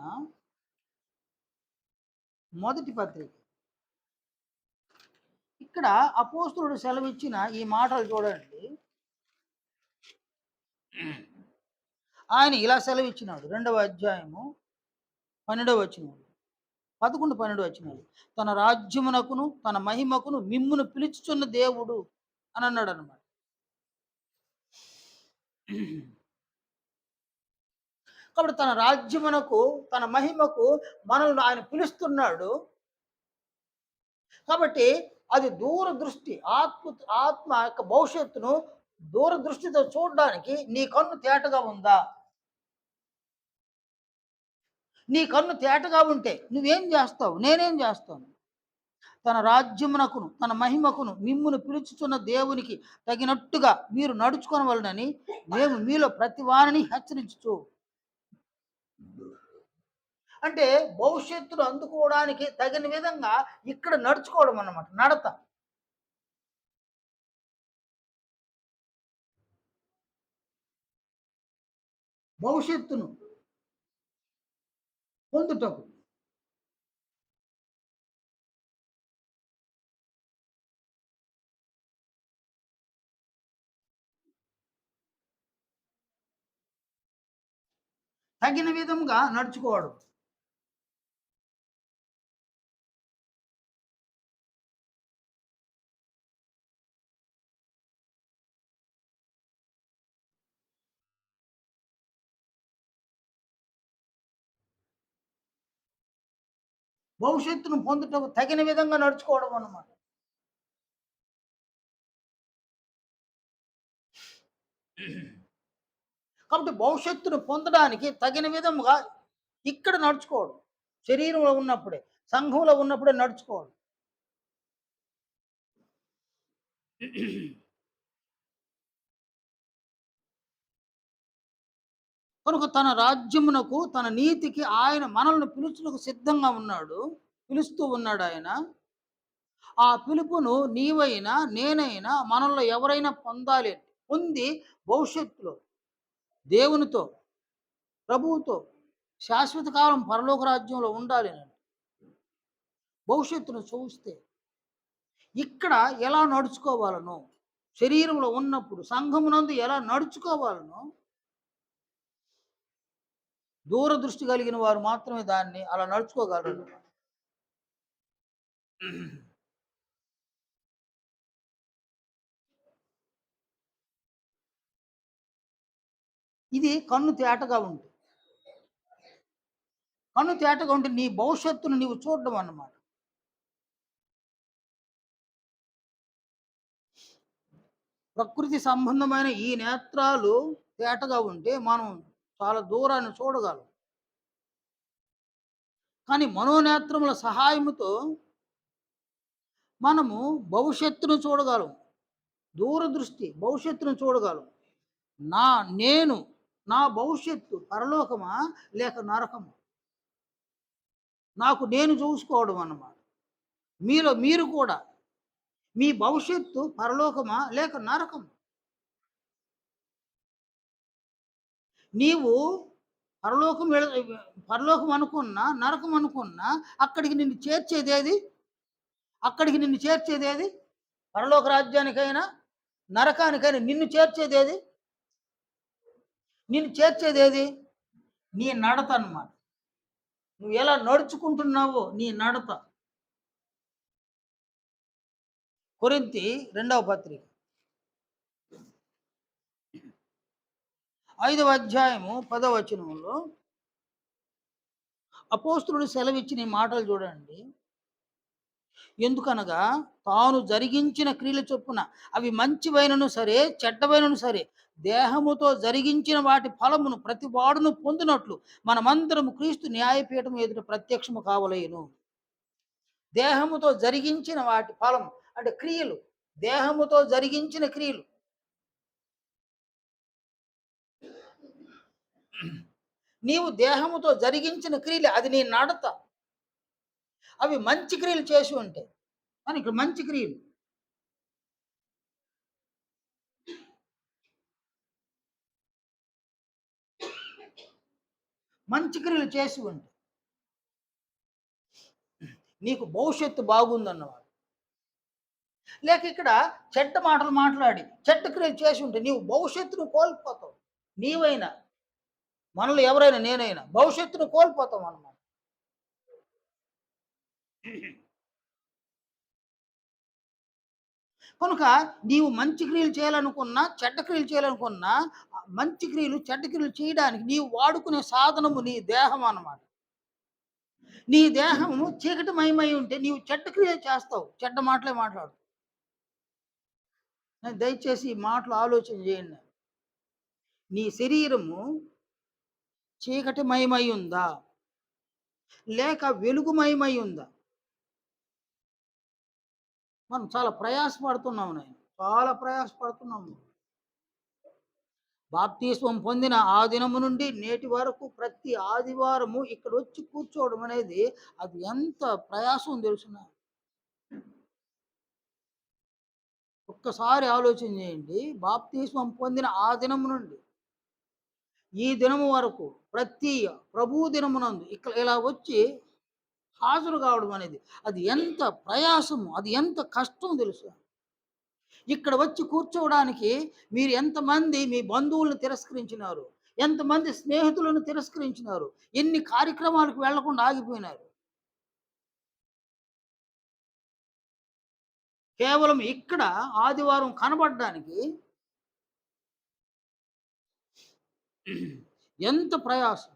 మొదటి పత్రిక. ఇక్కడ అపోస్తలుడు సెలవిచ్చిన ఈ మాటలు చూడండి. ఆయన ఇలా సెలవిచ్చినాడు. 2వ అధ్యాయము 12వ వచనం. 11, 12 వచనాలు. తన రాజ్యమునకును, తన మహిమకును మిమ్మును పిలుచుచున్న దేవుడు అని అన్నాడన్నమాట. కాబట్టి తన రాజ్యమునకు, తన మహిమకు మనల్ని ఆయన పిలుస్తున్నాడు. కాబట్టి అది దూరదృష్టి. ఆత్మ యొక్క భవిష్యత్తును దూరదృష్టితో చూడడానికి నీ కన్ను తేటగా ఉందా? నీ కన్ను తేటగా ఉంటే నువ్వేం చేస్తావు? నేనేం చేస్తాను? తన రాజ్యమునకును, తన మహిమకును మిమ్మును పిలుచుచున్న దేవునికి తగినట్టుగా మీరు నడుచుకొనవలెనని మేము మీలో ప్రతి వారిని హెచ్చరించుచు. అంటే భవిష్యత్తును అందుకోవడానికి తగిన విధంగా ఇక్కడ నడుచుకోవడం అన్నమాట. నడత. భవిష్యత్తును పొందుటకు. తగిన విధముగా నడుచుకోవడం. భవిష్యత్తును పొందుటకు తగిన విధంగా నడుచుకోవడం అన్నమాట. కాబట్టి భవిష్యత్తును పొందడానికి తగిన విధముగా ఇక్కడ నడుచుకోవడం. శరీరంలో ఉన్నప్పుడే, సంఘంలో ఉన్నప్పుడే నడుచుకోవడం. కనుక తన రాజ్యమునకు, తన నీతికి ఆయన మనల్ని పిలుచుటకు సిద్ధంగా ఉన్నాడు. పిలుస్తూ ఉన్నాడు ఆయన. ఆ పిలుపును నీవైనా, నేనైనా, మనలో ఎవరైనా పొందాలి. పొంది భవిష్యత్తులో దేవునితో, ప్రభువుతో శాశ్వత కాలం పరలోక రాజ్యంలో ఉండాలి అని. భవిష్యత్తును చూస్తే ఇక్కడ ఎలా నడుచుకోవాలనో, శరీరంలో ఉన్నప్పుడు సంఘమునందు ఎలా నడుచుకోవాలనో దూరదృష్టి కలిగిన వారు మాత్రమే దాన్ని అలా నడుచుకోగలరు. ఇది కన్ను తేటగా ఉంటుంది. కన్ను తేటగా ఉంటే నీ భవిష్యత్తును నీవు చూడడం అన్నమాట. ప్రకృతి సంబంధమైన ఈ నేత్రాలు తేటగా ఉంటే మనం చాలా దూరాన్ని చూడగలం. కానీ మనోనేత్రముల సహాయముతో మనము భవిష్యత్తును చూడగలం. దూరదృష్టి భవిష్యత్తును చూడగలం. నా నేను నా భవిష్యత్తు పరలోకమా లేక నరకమా? నాకు నేను చూసుకోవడం అన్నమాట. మీలో మీరు కూడా మీ భవిష్యత్తు పరలోకమా లేక నరకమా? నీవు పరలోకం పరలోకం అనుకున్నా, నరకం అనుకున్నా అక్కడికి నిన్ను చేర్చేదేది? అక్కడికి నిన్ను చేర్చేదేది? పరలోక రాజ్యానికైనా, నరకానికైనా నిన్ను చేర్చేదేది? నిన్ను చేర్చేదేది? నీ నడత అన్నమాట. నువ్వు ఎలా నడుచుకుంటున్నావో నీ నడత. కొరింథీ 2వ పత్రిక 5వ అధ్యాయము 10వ వచనంలో అపోస్తలుడు సెలవిచ్చిన ఈ మాటలు చూడండి. ఎందుకనగా తాను జరిగించిన క్రియల చొప్పున అవి మంచివైనను సరే, చెడ్డవైనను సరే, దేహముతో జరిగించిన వాటి ఫలమును ప్రతి వాడును పొందినట్లు మనమందరము క్రీస్తు న్యాయపీఠం ఎదుట ప్రత్యక్షము కావలేను. దేహముతో జరిగించిన వాటి ఫలం అంటే క్రియలు. దేహముతో జరిగించిన క్రియలు. నీవు దేహముతో జరిగించిన క్రియలు అది నీ నడత. అవి మంచి క్రియలు చేసి ఉంటాయి. కానీ ఇక్కడ మంచి క్రియలు. మంచి క్రియలు చేసి ఉంటాయి. నీకు భవిష్యత్తు బాగుందన్నవాడు. లేక ఇక్కడ చెడ్డ మాటలు మాట్లాడి చెడ్డ క్రియలు చేసి ఉంటే నీవు భవిష్యత్తును కోల్పోతావు. నీవైనా మనలో ఎవరైనా నేనైనా భవిష్యత్తును కోల్పోతాం అన్నమాట. కనుక నీవు మంచి క్రియలు చేయాలనుకున్నా, చెడ్డ క్రియలు చేయాలనుకున్నా, మంచి క్రియలు, చెడ్డ క్రియలు చేయడానికి నీవు వాడుకునే సాధనము నీ దేహం అన్నమాట. నీ దేహము చీకటిమయమై ఉంటే నీవు చెడ్డ క్రియలు చేస్తావు. చెడ్డ మాటలే మాట్లాడతావు. దయచేసి ఈ మాటలు ఆలోచన చేయండి. నీ శరీరము చీకటిమయమై ఉందా? లేక వెలుగుమయమై ఉందా? మనం చాలా ప్రయాసపడుతున్నాం నాయన. చాలా ప్రయాసపడుతున్నాము. బాప్తిస్మం పొందిన ఆ దినము నుండి నేటి వరకు ప్రతి ఆదివారము ఇక్కడొచ్చి కూర్చోవడం అనేది అది ఎంత ప్రయాసం తెలుసునా? ఒక్కసారి ఆలోచన చేయండి. బాప్తిస్మం పొందిన ఆ దినము నుండి ఈ దినము వరకు ప్రతి ప్రభువు దినమునందు ఇక్కడ ఇలా వచ్చి హాజరు కావడం అనేది అది ఎంత ప్రయాసము, అది ఎంత కష్టం తెలుసా? ఇక్కడ వచ్చి కూర్చోవడానికి మీరు ఎంతమంది మీ బంధువులను తిరస్కరించినారు? ఎంతమంది స్నేహితులను తిరస్కరించినారు? ఎన్ని కార్యక్రమాలకు వెళ్ళకుండా ఆగిపోయినారు? కేవలం ఇక్కడ ఆదివారం కనబడడానికి ఎంత ప్రయాసం.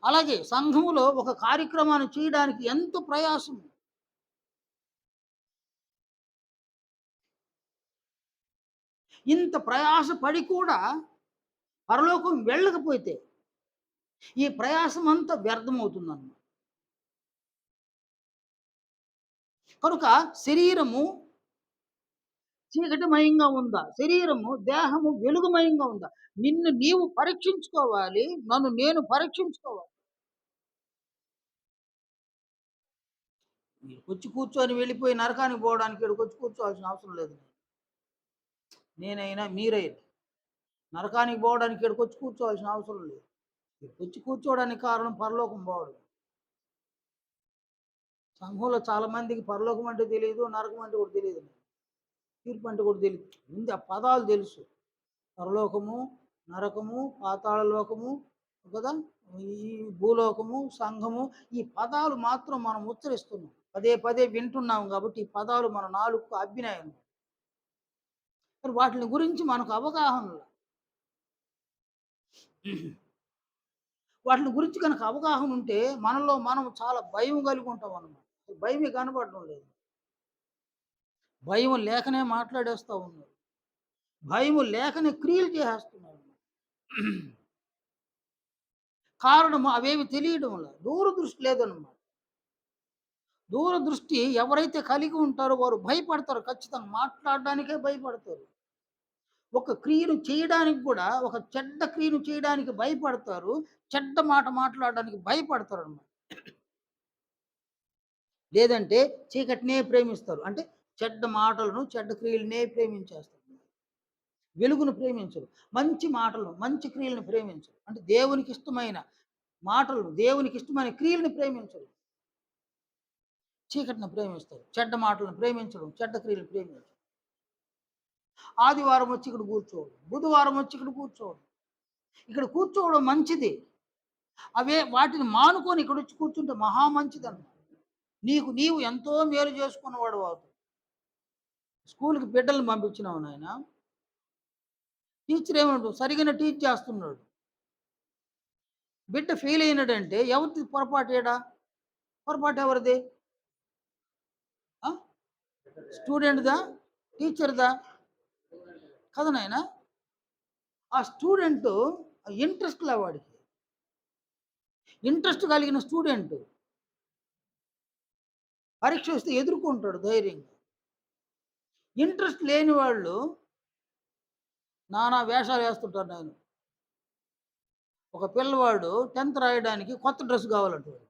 అలాగే సంఘములో ఒక కార్యక్రమాన్ని చేయడానికి ఎంత ప్రయాసం. ఇంత ప్రయాస పడి కూడా పరలోకం వెళ్ళకపోతే ఈ ప్రయాసం అంతా వ్యర్థమవుతుందన్నమాట. కనుక శరీరము చీకటిమయంగా ఉందా? శరీరము, దేహము వెలుగుమయంగా ఉందా? నిన్ను నీవు పరీక్షించుకోవాలి. నన్ను నేను పరీక్షించుకోవాలి. ఈడకొచ్చి కూర్చొని వెళ్ళిపోయి నరకానికి పోవడానికి ఈడకొచ్చి కూర్చోవాల్సిన అవసరం లేదు. నేనైనా, మీరైనా నరకానికి పోవడానికి ఈడకొచ్చి కూర్చోవాల్సిన అవసరం లేదు. ఈడకొచ్చి కూర్చోవడానికి కారణం పరలోకం పోవడం. సంఘంలో చాలా మందికి పరలోకం అంటే తెలీదు, నరకం అంటే కూడా తెలీదు. తీర్పు అంటే కూడా తెలీదు. ముందు ఆ పదాలు తెలుసు. పరలోకము, నరకము, పాతాళ లోకము కదా! ఈ భూలోకము, సంఘము ఈ పదాలు మాత్రం మనం ఉచ్చరిస్తున్నాం. పదే పదే వింటున్నాం కాబట్టి ఈ పదాలు మన నాలుకకు అబ్బినాయన్నమాట. మరి వాటిని గురించి మనకు అవగాహన లేదు. వాటిని గురించి గనక అవగాహన ఉంటే మనలో మనం చాలా భయం కలిగి ఉంటాం అన్నమాట. భయమే కనపడడం లేదు. భయం లేకనే మాట్లాడేస్తా ఉన్నారు. భయము లేకనే క్రియలు చేసేస్తున్నారు. కారణము అవేమి తెలియడంలా. దూరదృష్టి లేదన్నమాట. దూరదృష్టి ఎవరైతే కలిగి ఉంటారో వారు భయపడతారు ఖచ్చితంగా. మాట్లాడడానికే భయపడతారు. ఒక క్రియను చేయడానికి కూడా ఒక చెడ్డ క్రియను చేయడానికి భయపడతారు. చెడ్డ మాట మాట్లాడడానికి భయపడతారన్నమాట. లేదంటే చీకటినే ప్రేమిస్తారు. అంటే చెడ్డ మాటలను, చెడ్డ క్రియలనే ప్రేమించేస్తారు. వెలుగును ప్రేమించరు. మంచి మాటలను, మంచి క్రియలను ప్రేమించరు. అంటే దేవునికి ఇష్టమైన మాటలను, దేవునికి ఇష్టమైన క్రియలను ప్రేమించరు. చీకటిని ప్రేమిస్తారు. చెడ్డ మాటలను ప్రేమించడం, చెడ్డ క్రియలను ప్రేమించడం. ఆదివారం వచ్చి ఇక్కడ కూర్చోవడం, బుధవారం వచ్చి ఇక్కడ కూర్చోవడం. ఇక్కడ కూర్చోవడం మంచిది. అవే వాటిని మానుకొని ఇక్కడొచ్చి కూర్చుంటే మహా మంచిదన్నమాట. నీకు నీవు ఎంతో మేలు చేసుకున్నవాడివి అవుతావు. స్కూలుకి బిడ్డలను పంపించినావు నాయన. టీచర్ ఏమంటాడు? సరిగ్గానే టీచ్ చేస్తున్నాడు. బిడ్డ ఫెయిల్ అయినాడంటే ఎవరిది పొరపాటు ఈడ? పొరపాటు ఎవరిది? ఆ? స్టూడెంట్‌దా? టీచర్‌దా? కదా నాయనా! ఆ స్టూడెంటు ఇంట్రెస్ట్‌లే వాడికి. ఇంట్రెస్ట్ కలిగిన స్టూడెంటు పరీక్ష వస్తే ఎదుర్కొంటాడు ధైర్యంగా. ఇంట్రెస్ట్ లేని వాళ్ళు నానా వేషాలు వేస్తుంటారు నాయన. ఒక పిల్లవాడు 10థ్ రాయడానికి కొత్త డ్రెస్ కావాలంటాడు.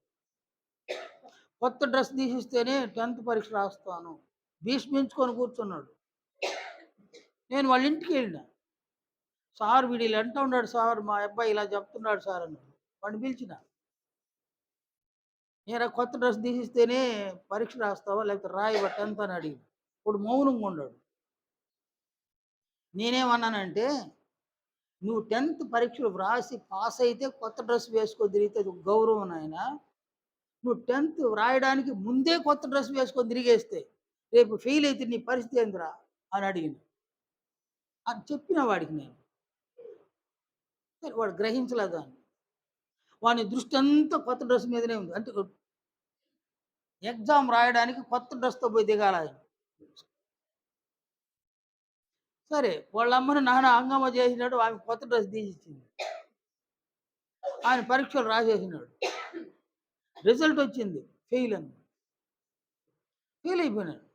కొత్త డ్రెస్ తీసిస్తేనే 10థ్ పరీక్ష రాస్తాను. భీష్మించుకొని కూర్చున్నాడు. నేను వాళ్ళ ఇంటికెళ్ళినా. సార్ వీడు ఇలా అంటా ఉన్నాడు సార్, మా అబ్బాయి ఇలా చెప్తున్నాడు సార్ అన్నాడు. వాడిని పిలిచిన. "ఏరా కొత్త డ్రెస్ తీసిస్తేనే పరీక్ష రాస్తావా? లేకపోతే రాయవా 10థ్" అని అడిగాను. వాడు మౌనంగా ఉన్నాడు. నేనేమన్నానంటే, "నువ్వు 10థ్ పరీక్షలు వ్రాసి పాస్ అయితే కొత్త డ్రెస్ వేసుకొని తిరిగితే అది గౌరవం నాయనా. నువ్వు 10థ్ వ్రాయడానికి ముందే కొత్త డ్రెస్ వేసుకొని తిరిగేస్తే, రేపు ఫెయిల్ అయితే నీ పరిస్థితి ఏందిరా?" అని అడిగిండు. అని చెప్పిన వాడికి నేను. కానీ వాడు గ్రహించలేదు దాన్ని. వాని దృష్టి అంతా కొత్త డ్రెస్ మీదనే ఉంది. అంటే ఎగ్జామ్ రాయడానికి కొత్త డ్రెస్‌తో పోయి దిగాలాయన. సరే వాళ్ళమ్మని నాన్న హంగామా చేసినాడు. ఆమె కొత్త డ్రెస్ తీసిచ్చింది. ఆయన పరీక్షలు రాసేసినాడు. రిజల్ట్ వచ్చింది. ఫెయిల్ అని. ఫెయిల్ అయిపోయినాడు.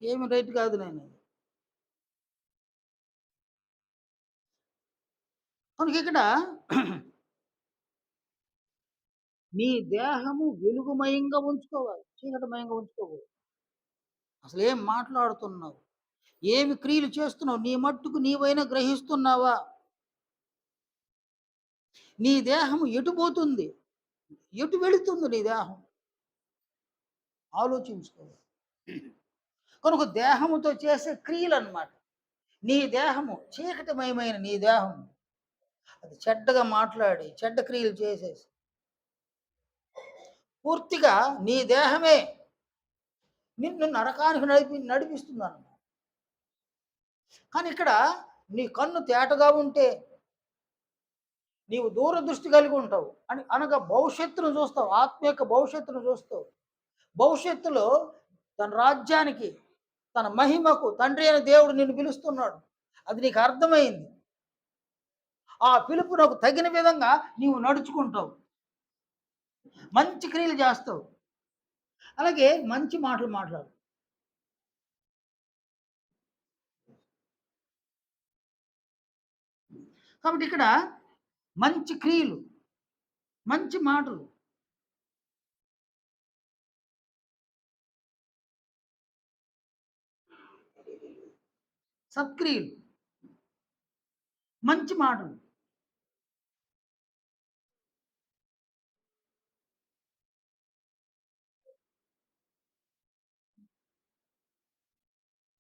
ఏమి రైట్ కాదు నాయన. కనుక ఇక్కడ నీ దేహము వెలుగుమయంగా ఉంచుకోవాలి. చీకటిమయంగా ఉంచుకోకూడదు. అసలేం మాట్లాడుతున్నావు? ఏమి క్రియలు చేస్తున్నావు? నీ మట్టుకు నీవైనా గ్రహిస్తున్నావా? నీ దేహము ఎటు పోతుంది? ఎటు వెళుతుంది నీ దేహం? ఆలోచించుకో. కనుక దేహముతో చేసే క్రియలన్నమాట. నీ దేహము చీకటిమయమైన నీ దేహం అది చెడ్డగా మాట్లాడి, చెడ్డ క్రియలు చేసేసి, పూర్తిగా నీ దేహమే నిన్ను నరకానికి నడిపిస్తుందన్నమాట. కానీ ఇక్కడ నీ కన్ను తేటగా ఉంటే, నీవు దూరదృష్టి కలిగి ఉంటావు. అనగా భవిష్యత్తును చూస్తావు. ఆత్మీయ భవిష్యత్తును చూస్తావు. భవిష్యత్తులో తన రాజ్యానికి, తన మహిమకు తండ్రి అయిన దేవుడు నిన్ను పిలుస్తున్నాడు. అది నీకు అర్థమైంది. ఆ పిలుపునకు తగిన విధంగా నీవు నడుచుకుంటావు. మంచి క్రియలు చేస్తావు. అలాగే మంచి మాటలు మాట్లాడు. కాబట్టి ఇక్కడ మంచి క్రియలు, మంచి మాటలు. సత్క్రియలు, మంచి మాటలు.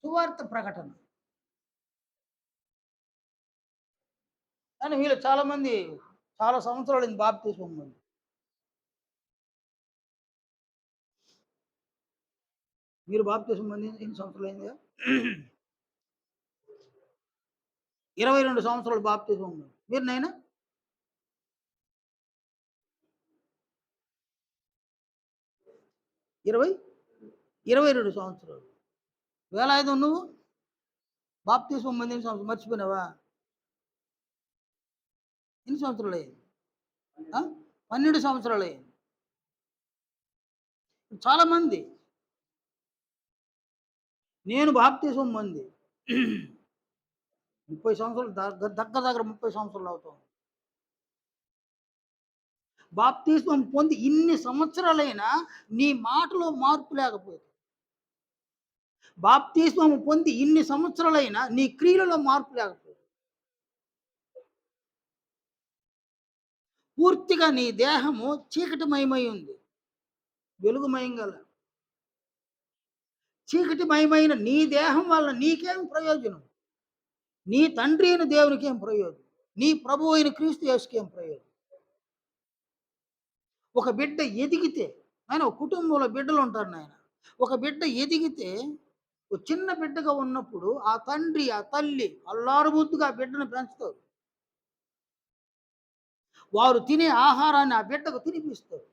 సువార్త ప్రకటన. కానీ వీళ్ళు చాలామంది చాలా సంవత్సరాలైంది బాప్తిస్మం పొంది. మీరు బాప్తిస్మం పొంది ఎన్ని సంవత్సరాలైందిగా? 22 సంవత్సరాలు బాప్తిస్మం పొంది. మీరు నాయనా? 20, 22 సంవత్సరాలు. వేలాయుధం నువ్వు? బాప్తిస్మం పొంది ఎన్ని సంవత్సరాలు మర్చిపోయినావా? ఎన్ని సంవత్సరాలయ్యింది? 12 సంవత్సరాలయ్యింది. చాలామంది నేను బాప్తిస్మం పొంది 30 సంవత్సరాలు దగ్గర 30 సంవత్సరాలు అవుతుంది. బాప్తిస్మం పొంది ఇన్ని సంవత్సరాలైనా నీ మాటలో మార్పు లేకపోతే, బాప్తిస్మం పొంది ఇన్ని సంవత్సరాలైనా నీ క్రియలలో మార్పు లేకపోతే, పూర్తిగా నీ దేహము చీకటిమయమై ఉంది. వెలుగుమయం గల చీకటిమయమైన నీ దేహం వల్ల నీకేం ప్రయోజనం? నీ తండ్రి అయిన దేవునికి ఏం ప్రయోజనం? నీ ప్రభువు అయిన క్రీస్తు యేసుకి ఏం ప్రయోజనం? ఒక బిడ్డ ఎదిగితే, ఆయన ఒక కుటుంబంలో బిడ్డలు ఉంటారు నాయన. ఒక బిడ్డ ఎదిగితే, ఒక చిన్న బిడ్డగా ఉన్నప్పుడు ఆ తండ్రి, ఆ తల్లి అల్లారుముద్దుగా ఆ బిడ్డను పెంచుతారు. వారు తినే ఆహారాన్ని ఆ బిడ్డకు తినిపిస్తారు.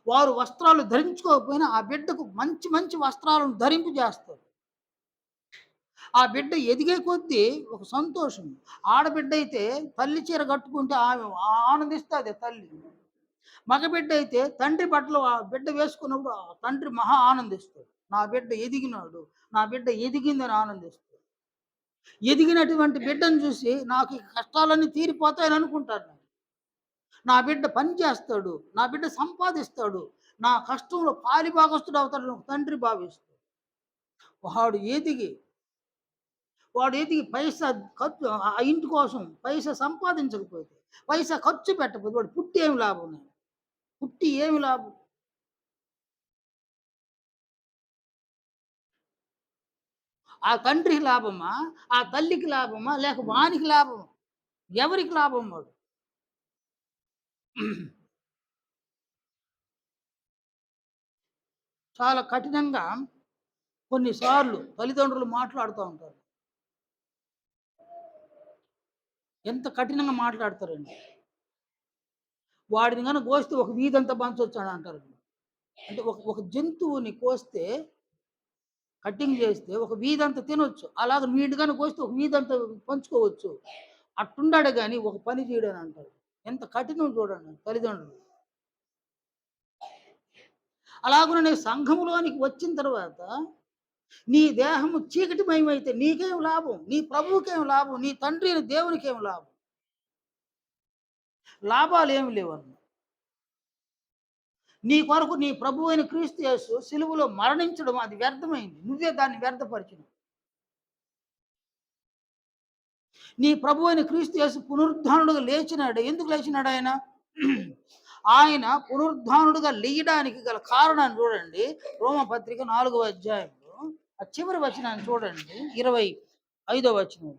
వారు వస్త్రాలు ధరించుకోకపోయినా ఆ బిడ్డకు మంచి మంచి వస్త్రాలను ధరింపజేస్తారు. ఆ బిడ్డ ఎదిగే కొద్దీ ఒక సంతోషం. ఆడబిడ్డ అయితే తల్లి చీర కట్టుకుంటే ఆమె ఆనందిస్తది తల్లి. మగబిడ్డ అయితే తండ్రి బట్టలు ఆ బిడ్డ వేసుకున్నప్పుడు ఆ తండ్రి మహా ఆనందిస్తాడు. నా బిడ్డ ఎదిగినాడు, నా బిడ్డ ఎదిగిందని ఆనందిస్తాడు. ఎదిగినటువంటి బిడ్డను చూసి నాకు ఈ కష్టాలన్నీ తీరిపోతాయని అనుకుంటాను. నా బిడ్డ పని చేస్తాడు, నా బిడ్డ సంపాదిస్తాడు, నా కష్టంలో పాలిభాగస్తుడు అవుతాడని ఒక తండ్రి భావిస్తాడు. వాడు ఎదిగి పైసా ఖర్చు ఆ ఇంటి కోసం పైసా సంపాదించకపోతే, పైసా ఖర్చు పెట్టకపోతే వాడు పుట్టి ఏమి లాభం? పుట్టి ఏమి లాభం? ఆ తండ్రికి లాభమా? ఆ తల్లికి లాభమా? లేక వానికి లాభమా? ఎవరికి లాభం వాడు? చాలా కఠినంగా కొన్నిసార్లు తల్లిదండ్రులు మాట్లాడుతా ఉంటారు. ఎంత కఠినంగా మాట్లాడతారండి. వాడిని గనక కోస్తే ఒక వీధంతా పంచొచ్చని అంటారండి. అంటే ఒక ఒక జంతువుని కోస్తే, కటింగ్ చేస్తే ఒక వీధంతా తినొచ్చు. అలాగ వీడిని గనక కోస్తే ఒక వీధంతా పంచుకోవచ్చు. అట్టుండాడు గాని ఒక పని చేయడని అంటారు. ఎంత కఠినం చూడండి తల్లిదండ్రులు. అలాగుననే సంఘములోనికి వచ్చిన తర్వాత నీ దేహము చీకటిమయమైతే నీకేం లాభం? నీ ప్రభువుకేం లాభం? నీ తండ్రి అయిన దేవునికేం లాభం? లాభాలేమి లేవన్న. నీ కొరకు నీ ప్రభువైన క్రీస్తు యేసు సిలువలో మరణించడం అది వ్యర్థమైంది. నువ్వే దాన్ని వ్యర్థపరిచినవు. నీ ప్రభువైన క్రీస్తు యేసు పునరుద్ధానుడుగా లేచినాడు. ఎందుకు లేచినాడాయన? ఆయన పునరుద్ధానుడుగా లేయడానికి గల కారణాన్ని చూడండి. రోమపత్రిక 4వ అధ్యాయంలో ఆ చివరి వచనాన్ని చూడండి. 25వ వచనం.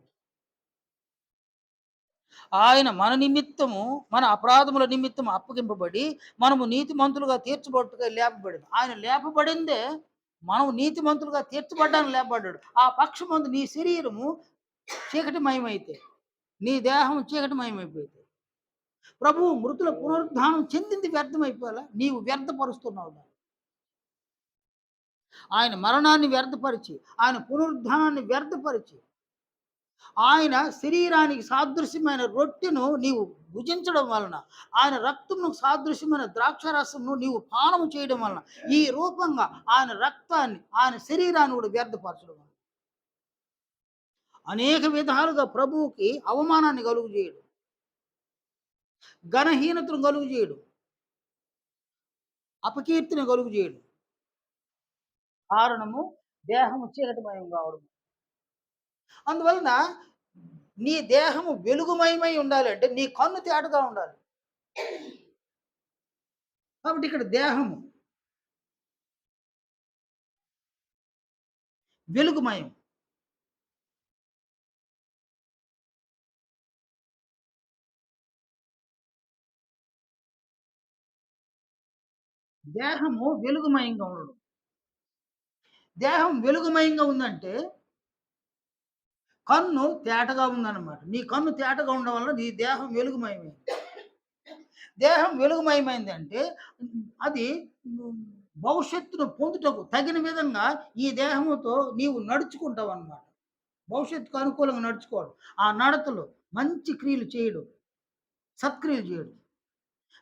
ఆయన మన నిమిత్తము, మన అపరాధముల నిమిత్తం అప్పగింపబడి, మనము నీతిమంతులుగా తీర్చబట్టుగా లేపబడింది. ఆయన లేపబడిందే మనం నీతిమంతులుగా తీర్చబడ్డానికి లేపబడ్డాడు. ఆ పక్షమందు నీ శరీరము చీకటిమయమైతే, నీ దేహం చీకటిమయమైపోతే, ప్రభువు మృతుల పునరుద్ధానం చెందింది వ్యర్థమైపోవాలా? నీవు వ్యర్థపరుస్తున్నావు దాన్ని. ఆయన మరణాన్ని వ్యర్థపరిచి, ఆయన పునరుద్ధానాన్ని వ్యర్థపరిచి, ఆయన శరీరానికి సాదృశ్యమైన రొట్టెను నీవు భుజించడం వలన, ఆయన రక్తమునకు సాదృశ్యమైన ద్రాక్షారసమును నీవు పానము చేయడం వలన, ఈ రూపంగా ఆయన రక్తాన్ని, ఆయన శరీరాన్ని కూడా వ్యర్థపరచడం వలన అనేక విధాలుగా ప్రభువుకి అవమానాన్ని కలుగు చేయడం, ఘనహీనతను కలుగు చేయడం, అపకీర్తిని కలుగు చేయడం. కారణము దేహము చీకటిమయం కావడం. అందువలన నీ దేహము వెలుగుమయమై ఉండాలంటే నీ కన్ను తేటగా ఉండాలి. కాబట్టి ఇక్కడ దేహము వెలుగుమయం. దేహము వెలుగుమయంగా ఉండడం. దేహం వెలుగుమయంగా ఉందంటే కన్ను తేటగా ఉందన్నమాట. నీ కన్ను తేటగా ఉండడం వల్ల నీ దేహం వెలుగుమయమైంది. దేహం వెలుగుమయమైందంటే అది భవిష్యత్తును పొందుటకు తగిన విధంగా ఈ దేహముతో నీవు నడుచుకుంటావన్నమాట. భవిష్యత్తుకు అనుకూలంగా నడుచుకోవడం. ఆ నడతలో మంచి క్రియలు చేయడం, సత్క్రియలు చేయడం,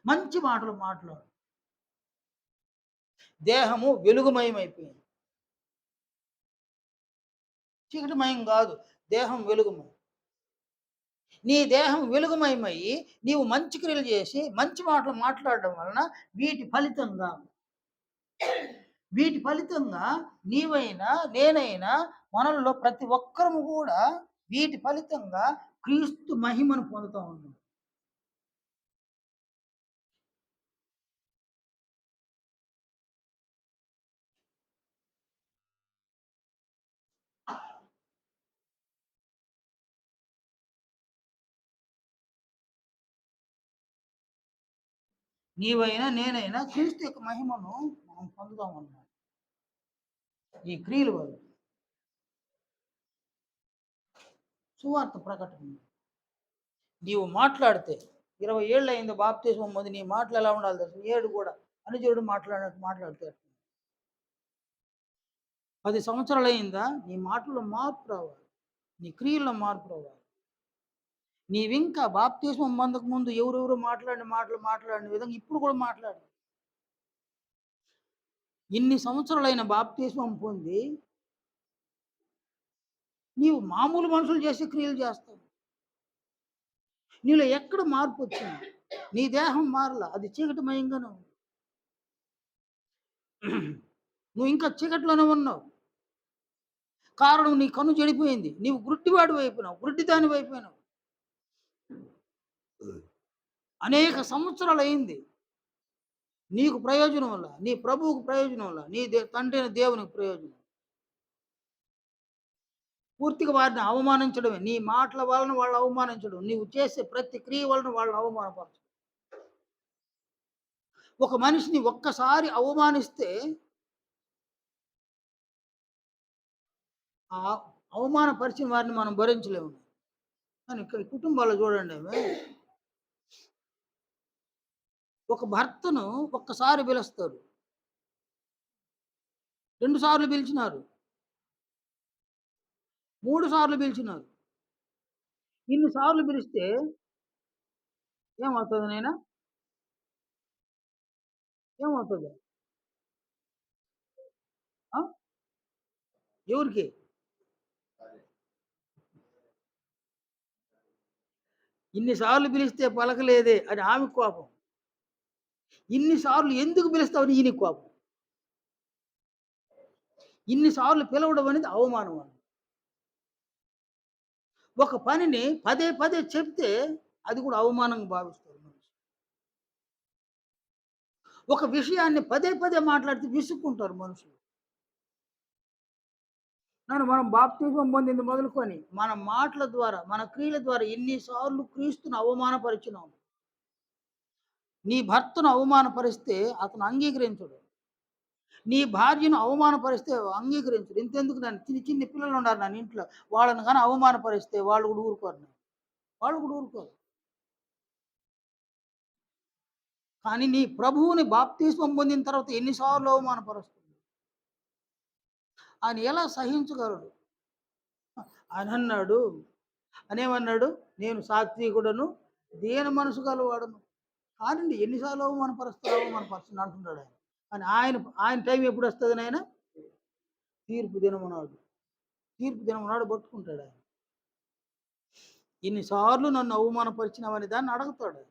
మంచి మాటలు మాట్లాడడం. దేహము వెలుగుమయమైపోయింది. చీకటిమయం కాదు. దేహం వెలుగుమయం. నీ దేహం వెలుగుమయమయ్యి నీవు మంచి క్రియలు చేసి, మంచి మాటలు మాట్లాడడం వలన వీటి ఫలితంగా వీటి ఫలితంగా నీవైనా, నేనైనా, మనల్లో ప్రతి ఒక్కరము కూడా వీటి ఫలితంగా క్రీస్తు మహిమను పొందుతా ఉన్నాం. నీవైనా, నేనైనా క్రీస్తు యొక్క మహిమను మనం పొందుతాం అన్నమాట. ఈ క్రియల వల్ల. సువార్త ప్రకటన. నీవు మాట్లాడితే 20 ఏళ్ళు అయింది బాప్తిస్మం పొంది నీ మాటలు ఎలా ఉండాలి తెలుసా? ఏడు కూడా అనుచరుడు మాట్లాడినట్టు మాట్లాడితే. 10 సంవత్సరాలు అయిందా? నీ మాటల్లో మార్పు రావాలి. నీ క్రియల్లో మార్పు రావాలి. నీవింకా బాప్తిస్మం పొందక ముందు ఎవరెవరో మాట్లాడిన మాటలు మాట్లాడిన విధంగా ఇప్పుడు కూడా మాట్లాడు. ఇన్ని సంవత్సరాలైన బాప్తిస్మం పొంది నీవు మామూలు మనుషులు చేసే క్రియలు చేస్తావు. నీలో ఎక్కడ మార్పు వచ్చింది? నీ దేహం మారలా. అది చీకటిమయంగానే ఉంది. నువ్వు ఇంకా చీకట్లోనే ఉన్నావు. కారణం నీ కన్ను చెడిపోయింది. నీవు గుడ్డివాడివి అయిపోయినావు. గుడ్డిదానివి అయిపోయినావు. అనేక సంవత్సరాలయింది. నీకు ప్రయోజనం వల్ల, నీ ప్రభువుకు ప్రయోజనం వల్ల, నీ తండ్రి అయిన దేవునికి ప్రయోజనం. పూర్తిగా వారిని అవమానించడమే. నీ మాటల వలన వాళ్ళు అవమానించడం. నీవు చేసే ప్రతి క్రియ వలన వాళ్ళని అవమానపరచడం. ఒక మనిషిని ఒక్కసారి అవమానిస్తే, ఆ అవమానపరిచిన వారిని మనం భరించలేము. కానీ ఇక్కడ కుటుంబాల్లో చూడండి, ఒక భర్తను ఒక్కసారి పిలుస్తారు. 2 సార్లు పిలిచినారు. 3 సార్లు పిలిచినారు. ఇన్ని సార్లు పిలిస్తే ఏమవుతది నాయనా? ఏమవుతది? ఆ! ఎవరికి? ఇన్ని సార్లు పిలిస్తే పలకలేదే అని ఆమెకు కోపం. ఇన్ని సార్లు ఎందుకు పిలుస్తావని ఈయనకి కోపం. ఇన్ని సార్లు పిలవడం అనేది అవమానం అని. ఒక పనిని పదే పదే చెప్తే అది కూడా అవమానంగా భావిస్తారు మనిషి. ఒక విషయాన్ని పదే పదే మాట్లాడితే విసుక్కుంటారు మనుషులు. మనం బాప్తిజం పొందింది మొదలుకొని మన మాటల ద్వారా, మన క్రియల ద్వారా ఎన్ని సార్లు క్రీస్తును అవమానపరిచినాం. నీ భర్తను అవమానపరిస్తే అతను అంగీకరించడు. నీ భార్యను అవమానపరిస్తే అంగీకరించడు. ఇంతెందుకు నన్ను చిన్ని చిన్ని పిల్లలున్నారు నన్ను ఇంట్లో. వాళ్ళని గాని అవమానపరిస్తే వాళ్ళు కూడా ఊరుకోరు. వాళ్ళు కూడా ఊరుకోరు. కానీ నీ ప్రభువుని బాప్తిస్మం పొందిన తర్వాత ఎన్ని సార్లు అవమానపరుస్తుంది. ఆయన ఎలా సహించగలడు? ఆయనన్నాడు, ఆయనేమన్నాడు? నేను సాత్వికుడను, దీన మనసు గలవాడను. కానండి ఎన్ని సార్లు అవమానపరుస్తారో అవమానపరచండి అంటున్నాడు ఆయన. కానీ ఆయన టైం ఎప్పుడొస్తది నాయన? తీర్పు దినము నాడు. తీర్పు దినము నాడు పట్టుకుంటాడాయన. ఇన్ని సార్లు నన్ను అవమానపరిచినావని దాన్ని అడుగుతాడు.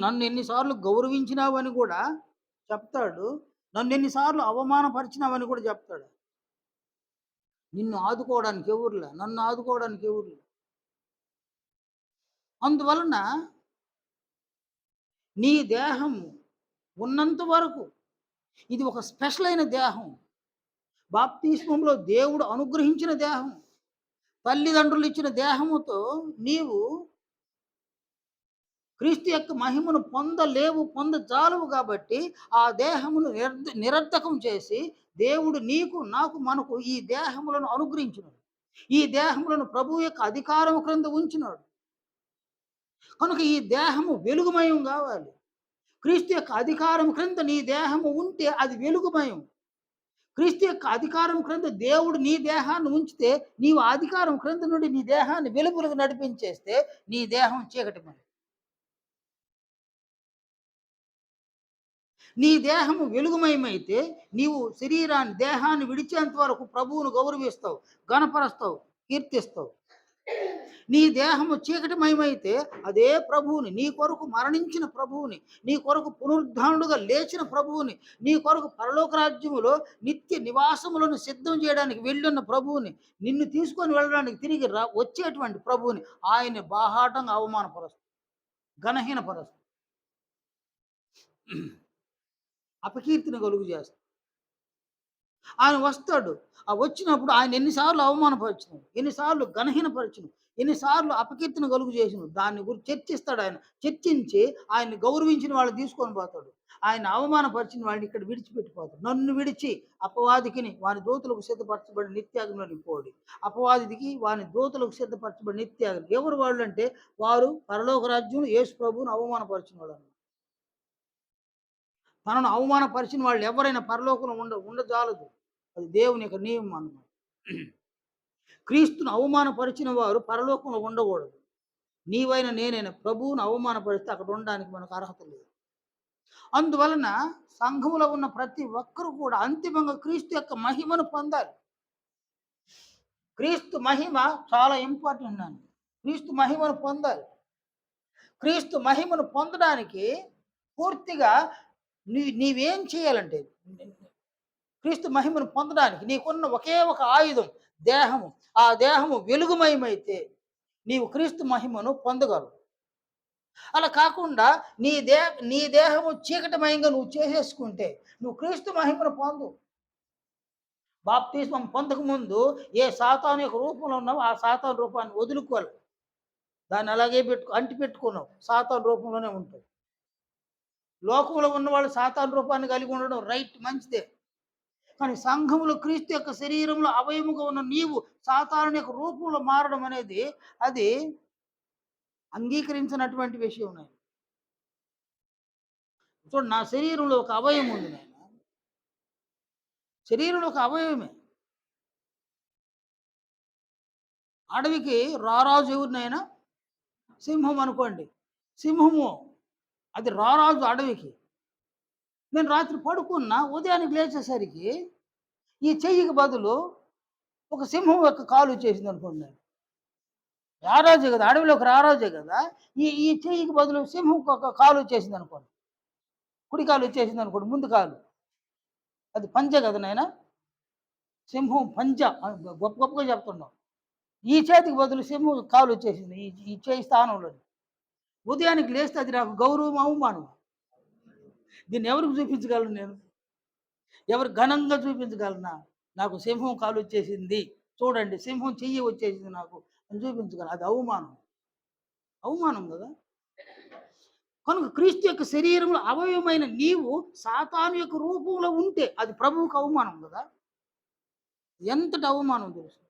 నన్ను ఎన్ని సార్లు గౌరవించినావని కూడా చెప్తాడు. నన్నెన్ని సార్లు అవమానపరిచినావని కూడా చెప్తాడు. నిన్ను ఆదుకోవడానికి ఎవరులే. నన్ను ఆదుకోవడానికి ఎవరులే. అందువలన నీ దేహం ఉన్నంత వరకు ఇది ఒక స్పెషల్ అయిన దేహం. బాప్తిస్మంలో దేవుడు అనుగ్రహించిన దేహం. తల్లిదండ్రులు ఇచ్చిన దేహముతో నీవు క్రీస్తు యొక్క మహిమను పొందలేవు, పొందజాలవు కాబట్టి ఆ దేహమును నిరర్ధకం చేసి దేవుడు నీకు, నాకు, మనకు ఈ దేహములను అనుగ్రహించినాడు. ఈ దేహములను ప్రభువు యొక్క అధికారము క్రింద ఉంచినాడు. కనుక ఈ దేహము వెలుగుమయం కావాలి. క్రీస్తు యొక్క అధికారం క్రింద నీ దేహము ఉంటే అది వెలుగుమయం. క్రీస్తు యొక్క అధికారం క్రింద దేవుడు నీ దేహాన్ని ఉంచితే నీవు ఆ అధికారం క్రింద నుండి నీ దేహాన్ని వెలుగులకు నడిపించేస్తే నీ దేహం చీకటిమయం. నీ దేహము వెలుగుమయమైతే నీవు దేహాన్ని విడిచేంత వరకు ప్రభువును గౌరవిస్తావు, ఘనపరుస్తావు, కీర్తిస్తావు. నీ దేహము చీకటిమయమైతే అదే ప్రభువుని, నీ కొరకు మరణించిన ప్రభువుని, నీ కొరకు పునరుద్ధానుడుగా లేచిన ప్రభువుని, నీ కొరకు పరలోక రాజ్యములో నిత్య నివాసములను సిద్ధం చేయడానికి వెళ్ళున్న ప్రభువుని, నిన్ను తీసుకొని వెళ్ళడానికి తిరిగి వచ్చేటువంటి ప్రభువుని ఆయన బాహాటంగా అవమానపరుస్తావు, ఘనహీనపరుస్తావు, అపకీర్తిని కలుగు చేస్తాడు. ఆయన వస్తాడు. ఆ వచ్చినప్పుడు ఆయన ఎన్నిసార్లు అవమానపరిచినాడు, ఎన్నిసార్లు ఘనహీనపరిచినాడు, ఎన్నిసార్లు అపకీర్తిని కలుగు చేసినాడు, దాన్ని గురించి చర్చిస్తాడు ఆయన. చర్చించి ఆయన్ని గౌరవించిన వాళ్ళు తీసుకొని పోతాడు. ఆయన అవమానపరిచిన వాళ్ళని ఇక్కడ విడిచిపెట్టిపోతాడు. నన్ను విడిచి అపవాదికిని వాని దూతలకు సిద్ధపరచబడి నిత్యాగ్నిలోనికి పోడి. అపవాదికి వాని దూతలకు సిద్ధపరచబడి నిత్యాగ్ని. ఎవరు వాళ్ళు అంటే వారు పరలోక రాజ్యంలో యేసు ప్రభువును అవమానపరిచిన వాళ్ళు. తనను అవమానపరిచిన వాళ్ళు ఎవరైనా పరలోకంలో ఉండజాలదు. అది దేవుని యొక్క నియమం అన్నమాట. క్రీస్తును అవమానపరిచిన వారు పరలోకంలో ఉండకూడదు. నీవైనా నేనైనా ప్రభువును అవమానపరిస్తే అక్కడ ఉండడానికి మనకు అర్హత లేదు. అందువలన సంఘములో ఉన్న ప్రతి ఒక్కరు కూడా అంతిమంగా క్రీస్తు యొక్క మహిమను పొందాలి. క్రీస్తు మహిమ చాలా ఇంపార్టెంట్ అండి. క్రీస్తు మహిమను పొందాలి. క్రీస్తు మహిమను పొందడానికి పూర్తిగా నీవేం చేయాలంటే, క్రీస్తు మహిమను పొందడానికి నీకున్న ఒకే ఒక ఆయుధం దేహము. ఆ దేహము వెలుగుమయమైతే నీవు క్రీస్తు మహిమను పొందగలవు. అలా కాకుండా నీ దేహము చీకటిమయంగా నువ్వు చేసేసుకుంటే నువ్వు క్రీస్తు మహిమను పొందు. బాప్తిస్మం పొందకముందు ఏ సాతాను యొక్క రూపంలో ఉన్నావో ఆ సాతాను రూపాన్ని వదులుకోవాలి. దాన్ని అలాగే అంటి పెట్టుకున్నావు. సాతాను రూపంలోనే ఉంటావు. లోకంలో ఉన్నవాళ్ళు సాతాను రూపాన్ని కలిగి ఉండడం రైట్, మంచిదే. కానీ సంఘములో క్రీస్తు యొక్క శరీరంలో అవయముగా ఉన్న నీవు సాతాను యొక్క రూపంలో మారడం అనేది అది అంగీకరించినటువంటి విషయం నాయన. చూడు, నా శరీరంలో ఒక అవయవం ఉంది నాయన. శరీరంలో ఒక అవయవమే. అడవికి రారాజు ఎవరినైనా సింహం అనుకోండి. సింహము అది రారాజు అడవికి. నేను రాత్రి పడుకున్నా, ఉదయానికి లేచేసరికి ఈ చెయ్యికి బదులు ఒక సింహం యొక్క కాలు వచ్చేసింది అనుకోండి. రారాజే కదా, అడవిలో ఒక రారాజే కదా. ఈ ఈ చెయ్యికి బదులు సింహం ఒక కాలు వచ్చేసింది అనుకోండి. కుడి కాలు వచ్చేసింది అనుకోండి, ముందు కాలు. అది పంజ కదా నాయన. సింహం పంజ గొప్ప గొప్పగా చెప్తున్నాం. ఈ చేతికి బదులు సింహం కాలు వచ్చేసింది ఈ ఈ చేయి స్థానంలో. ఉదయానికి లేస్తే అది నాకు గౌరవం, అవమానం. దీన్ని ఎవరికి చూపించగలను నేను? ఎవరు ఘనంగా చూపించగలనా? నాకు సింహం కాలు వచ్చేసింది, చూడండి సింహం చెయ్యి వచ్చేసింది నాకు అని చూపించగలను. అది అవమానం. అవమానం కదా. కనుక క్రీస్తు యొక్క శరీరంలో అవయవమైన నీవు సాతాను యొక్క రూపంలో ఉంటే అది ప్రభువుకు అవమానం కదా. ఎంతటి అవమానం తెలుసు.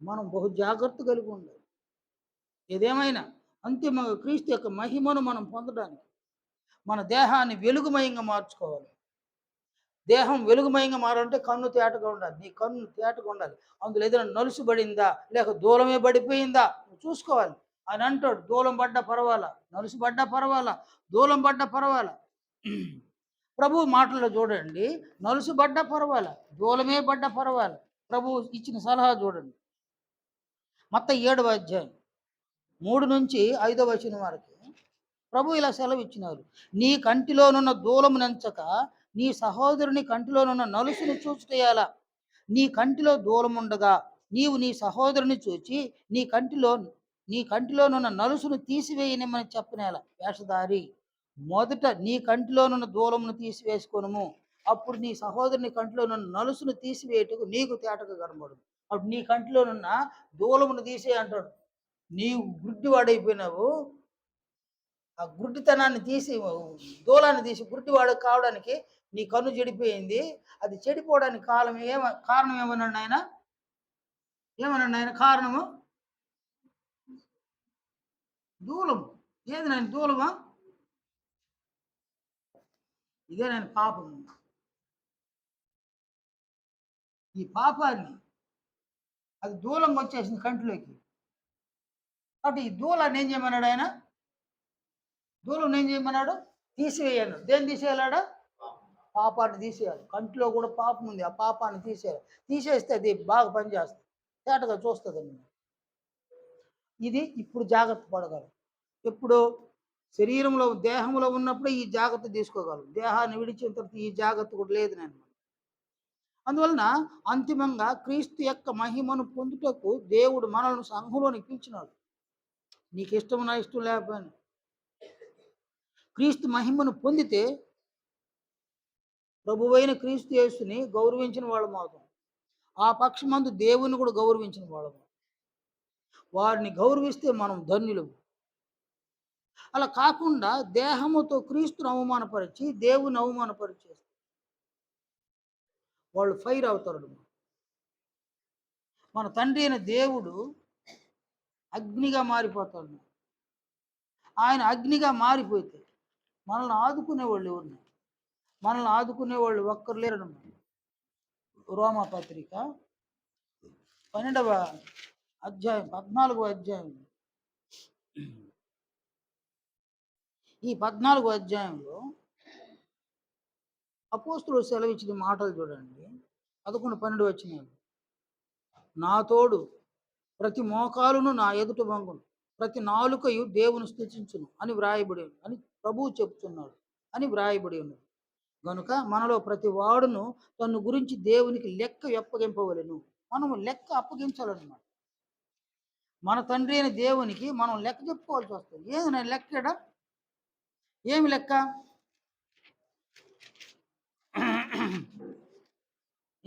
మనం బహు జాగ్రత్త కలిగి ఉండాలి. ఏదేమైనా అంతిమంగా క్రీస్తు యొక్క మహిమను మనం పొందడానికి మన దేహాన్ని వెలుగుమయంగా మార్చుకోవాలి. దేహం వెలుగుమయంగా మారాలంటే కన్ను తేటగా ఉండాలి. నీ కన్ను తేటగా ఉండాలి. అందులో ఏదైనా నలుసుబడిందా లేక దూలమే పడిపోయిందా నువ్వు చూసుకోవాలి. అని అంటాడు, దూలం పడ్డా పర్వాలా, నలుసు పడ్డా పర్వాలా, దూలం పడ్డా పర్వాలా. ప్రభు మాటల్లో చూడండి, నలుసు పడ్డా పర్వాలా, దూలమే పడ్డా పర్వాలా. ప్రభు ఇచ్చిన సలహా చూడండి. మత్తయి 7వ అధ్యాయం 3 నుంచి 5వ వచనం వరకు ప్రభు ఇలా సెలవు ఇచ్చినారు. నీ కంటిలోనున్న దూలము నెంచక నీ సహోదరుని కంటిలోనున్న నలుసుని చూచుటయాలా. నీ కంటిలో దూలముండగా నీవు నీ సహోదరుని చూచి నీ కంటిలోనున్న నలుసును తీసివేయనిమ్మని చెప్పనేలా. వేషధారి, మొదట నీ కంటిలోనున్న దూలమును తీసివేసుకొనుము, అప్పుడు నీ సహోదరుని కంటిలోనున్న నలుసును తీసివేయటకు నీకు తేటగా కనబడు. అప్పుడు నీ కంటిలోనున్న దూలమును తీసే అంటాడు. నీవు గుడ్డివాడైపోయినావు. ఆ గుడ్డితనాన్ని తీసి, దూలాన్ని తీసి గుడ్డివాడు కావడానికి నీ కన్ను చెడిపోయింది. అది చెడిపోవడానికి కారణం ఏమన్నాడు ఆయన? ఏమన్నాడు ఆయన? కారణము దూలము. ఏది నాయన దూలమా? ఇదే నేను పాపము. ఈ పాపాన్ని అది దూలంగా వచ్చేసింది కంటిలోకి. కాబట్టి ఈ దూలాన్ని ఏం చేయమన్నాడు ఆయన? దూలం ఏం చేయమన్నాడు? తీసివేయాలి. దేన్ని తీసేయాలాడా? పాపాన్ని తీసేయాలి. కంటిలో కూడా పాపం ఉంది, ఆ పాపాన్ని తీసేయాలి. తీసేస్తే అది బాగా పనిచేస్తుంది, తేటగా చూస్తుందండి. ఇది ఇప్పుడు జాగ్రత్త పడగలం. ఎప్పుడు? శరీరంలో దేహంలో ఉన్నప్పుడే ఈ జాగ్రత్త తీసుకోగలం. దేహాన్ని విడిచిన తర్వాత ఈ జాగ్రత్త కూడా లేదు నేను. అందువలన అంతిమంగా క్రీస్తు యొక్క మహిమను పొందుటకు దేవుడు మనల్ని సంఘంలోనికి పిలిచినాడు. నీకు ఇష్టం నా ఇష్టం లేకపోయినా క్రీస్తు మహిమను పొందితే ప్రభువైన క్రీస్తు యేసుని గౌరవించిన వాళ్ళం అవుతాం. ఆ పక్షమందు దేవుని కూడా గౌరవించిన వాళ్ళం. వారిని గౌరవిస్తే మనం ధన్యులు. అలా కాకుండా దేహముతో క్రీస్తును అవమానపరిచి దేవుని అవమానపరిచేస్తారు, వాళ్ళు ఫైర్ అవుతారు. మన తండ్రి అయిన దేవుడు అగ్నిగా మారిపోతాడు. ఆయన అగ్నిగా మారిపోతే మనల్ని ఆదుకునేవాళ్ళు ఎవరు? మనల్ని ఆదుకునేవాళ్ళు ఒక్కరు లేరన్నమాట. రోమా పత్రిక 12వ అధ్యాయం 14వ అధ్యాయం. ఈ 14వ అధ్యాయంలో అపోస్తులు సెలవిచ్చిన మాటలు చూడండి. 11, 12 వచ్చినాయి. నా తోడు ప్రతి మోకాలును నా ఎదుట వంగును, ప్రతి నాలుకయు దేవుని స్తుతించును అని వ్రాయబడి అని ప్రభువు చెప్తున్నాడు అని వ్రాయబడి ఉన్నది. గనుక మనలో ప్రతి వాడును తన గురించి దేవునికి లెక్క అప్పగింపవలెను. మనము లెక్క అప్పగించాలన్నమాట. మన తండ్రి అయిన దేవునికి మనం లెక్క చెప్పుకోవాల్సి వస్తుంది. ఏది నేను లెక్కడా? ఏమి లెక్క?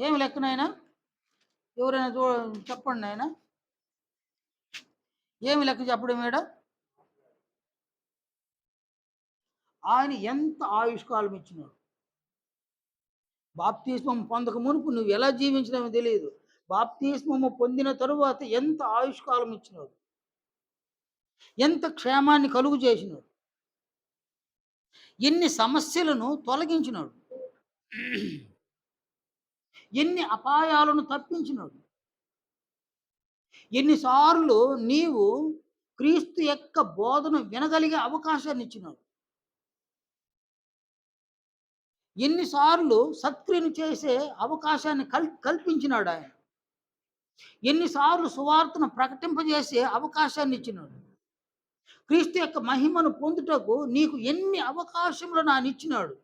ఏమి లెక్క నాయనా? ఎవరైనా చెప్పండి నాయనా? ఏమి లెక్క చెప్పడం ఈడ? ఆయన ఎంత ఆయుష్కాలం ఇచ్చినాడు. బాప్తిస్మం పొందక మునుపు నువ్వు ఎలా జీవించినావో తెలియదు. బాప్తిస్మము పొందిన తరువాత ఎంత ఆయుష్కాలం ఇచ్చినాడు. ఎంత క్షేమాన్ని కలుగు చేసినాడు. ఎన్ని సమస్యలను తొలగించినాడు. ఎన్ని అపాయాలను తప్పించినాడు. ఎన్నిసార్లు నీవు క్రీస్తు యొక్క బోధన వినగలిగే అవకాశాన్ని ఇచ్చినాడు. ఎన్నిసార్లు సత్క్రియను చేసే అవకాశాన్ని కల్పించినాడు ఆయన. ఎన్నిసార్లు సువార్తను ప్రకటింపజేసే అవకాశాన్ని ఇచ్చినాడు. క్రీస్తు యొక్క మహిమను పొందుటకు నీకు ఎన్ని అవకాశములను ఆయన ఇచ్చినాడు.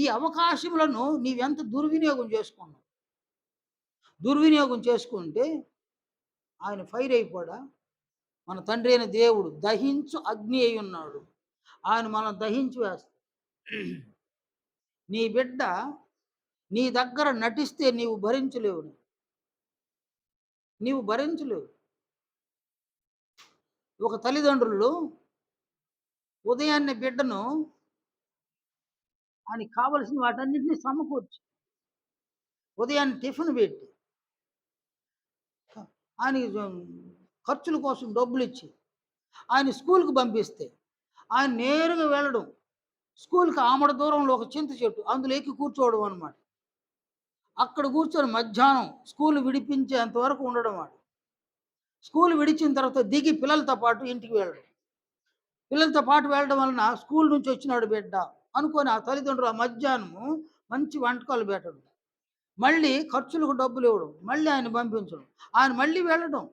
ఈ అవకాశములను నీవెంత దుర్వినియోగం చేసుకున్నావు. దుర్వినియోగం చేసుకుంటే ఆయన ఫైర్ అయిపోడా? మన తండ్రి అయిన దేవుడు దహించు అగ్ని అయి ఉన్నాడు. ఆయన మనం దహించి వేస్తాడు. నీ బిడ్డ నీ దగ్గర నటిస్తే నీవు భరించలేవు. నీవు భరించలేవు. ఒక తల్లిదండ్రులు ఉదయాన్నే బిడ్డను ఆయనకి కావలసిన వాటన్నిటిని సమకూర్చి ఉదయాన్నే టిఫిన్ పెట్టి ఆయనకి ఖర్చుల కోసం డబ్బులు ఇచ్చి ఆయన స్కూల్కి పంపిస్తే ఆయన నేరుగా వెళ్ళడం స్కూల్కి ఆమడ దూరంలో ఒక చింత చెట్టు అందులో ఎక్కి కూర్చోవడం అనమాట. అక్కడ కూర్చొని మధ్యాహ్నం స్కూల్ విడిపించేంత వరకు ఉండడం వాడు. స్కూల్ విడిచిన తర్వాత దిగి పిల్లలతో పాటు ఇంటికి వెళ్ళడం. పిల్లలతో పాటు వెళ్ళడం వలన స్కూల్ నుంచి వచ్చినాడు బిడ్డ అనుకొని ఆ తల్లిదండ్రులు ఆ మధ్యాహ్నము మంచి వంటకాలు పెట్టడం, మళ్ళీ ఖర్చులకు డబ్బులు ఇవ్వడం, మళ్ళీ ఆయన పంపించడం, ఆయన మళ్ళీ వెళ్ళడం,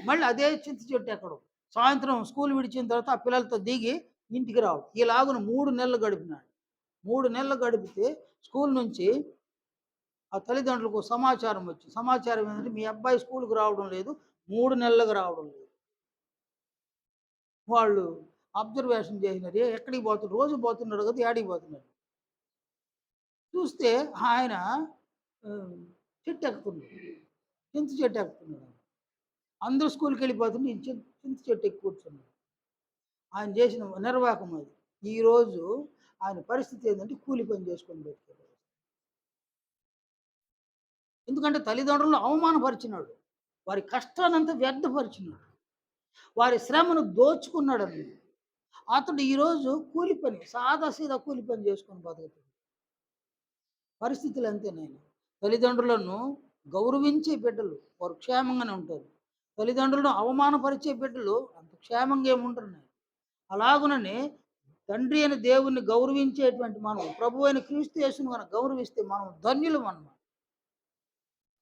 మళ్ళీ అదే చింత చెట్టు ఎక్కడం, సాయంత్రం స్కూల్ విడిచిన తర్వాత ఆ పిల్లలతో దిగి ఇంటికి రావడం. ఇలాగున 3 నెలలు గడిపినాడు. 3 నెలలు గడిపితే స్కూల్ నుంచి ఆ తల్లిదండ్రులకు సమాచారం వచ్చి సమాచారం ఏంటంటే మీ అబ్బాయి స్కూల్కి రావడం లేదు, 3 నెలలకు రావడం లేదు. వాళ్ళు అబ్జర్వేషన్ చేసినారు. ఎక్కడికి పోతున్నాడు? రోజు పోతున్నాడు కదా, ఏడికి పోతున్నాడు? చూస్తే ఆయన చెట్టు ఎక్కుతున్నాడు. చింత చెట్టు ఎక్కుతున్నాడు. అందరూ స్కూల్కి వెళ్ళిపోతుంటే చింత చెట్టు ఎక్కి కూర్చున్నాడు. ఆయన చేసిన నిర్వాహకం అది. ఈరోజు ఆయన పరిస్థితి ఏంటంటే కూలి పని చేసుకొని పెట్టుకోవాలి. ఎందుకంటే తల్లిదండ్రులను అవమానపరిచినాడు. వారి కష్టానంతా వ్యర్థపరిచినాడు. వారి శ్రమను దోచుకున్నాడని. అతడు ఈరోజు కూలి పని సాదాసీదా కూలి పని చేసుకొని బతుకుతాడు. పరిస్థితులు అంతేనాయన. తల్లిదండ్రులను గౌరవించే బిడ్డలు వారు క్షేమంగానే ఉంటారు. తల్లిదండ్రులను అవమానపరిచే బిడ్డలు అంత క్షేమంగా ఏముంటారు. అలాగుననే తండ్రి అయిన దేవుణ్ణి గౌరవించేటువంటి మనం ప్రభు అయిన క్రీస్తు యేసును మనం గౌరవిస్తే మనం ధన్యులం అన్నమాట.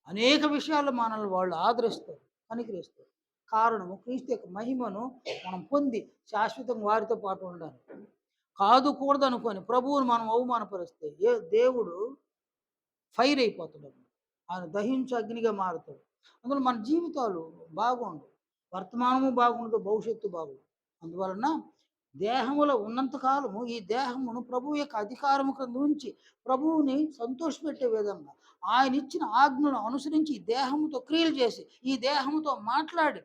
అనేక విషయాల్లో మనల్ని వాళ్ళు ఆదరిస్తారు, కనికరిస్తారు. కారణము క్రీస్తు యొక్క మహిమను మనం పొంది శాశ్వతంగా వారితో పాటు ఉండాలి. కాదు కూడదు అనుకొని ప్రభువును మనం అవమానపరిస్తే దేవుడు ఫైర్ అయిపోతాడు. ఆయన దహించు అగ్నిగా మారుతాడు. అందులో మన జీవితాలు బాగుండవు. వర్తమానము బాగుండదు, భవిష్యత్తు బాగుండదు. అందువలన దేహములో ఉన్నంతకాలము ఈ దేహమును ప్రభువు యొక్క అధికారము కింద ఉంచి ప్రభువుని సంతోషపెట్టే విధంగా ఆయన ఇచ్చిన ఆజ్ఞను అనుసరించి ఈ దేహముతో క్రియలు చేసి ఈ దేహముతో మాట్లాడి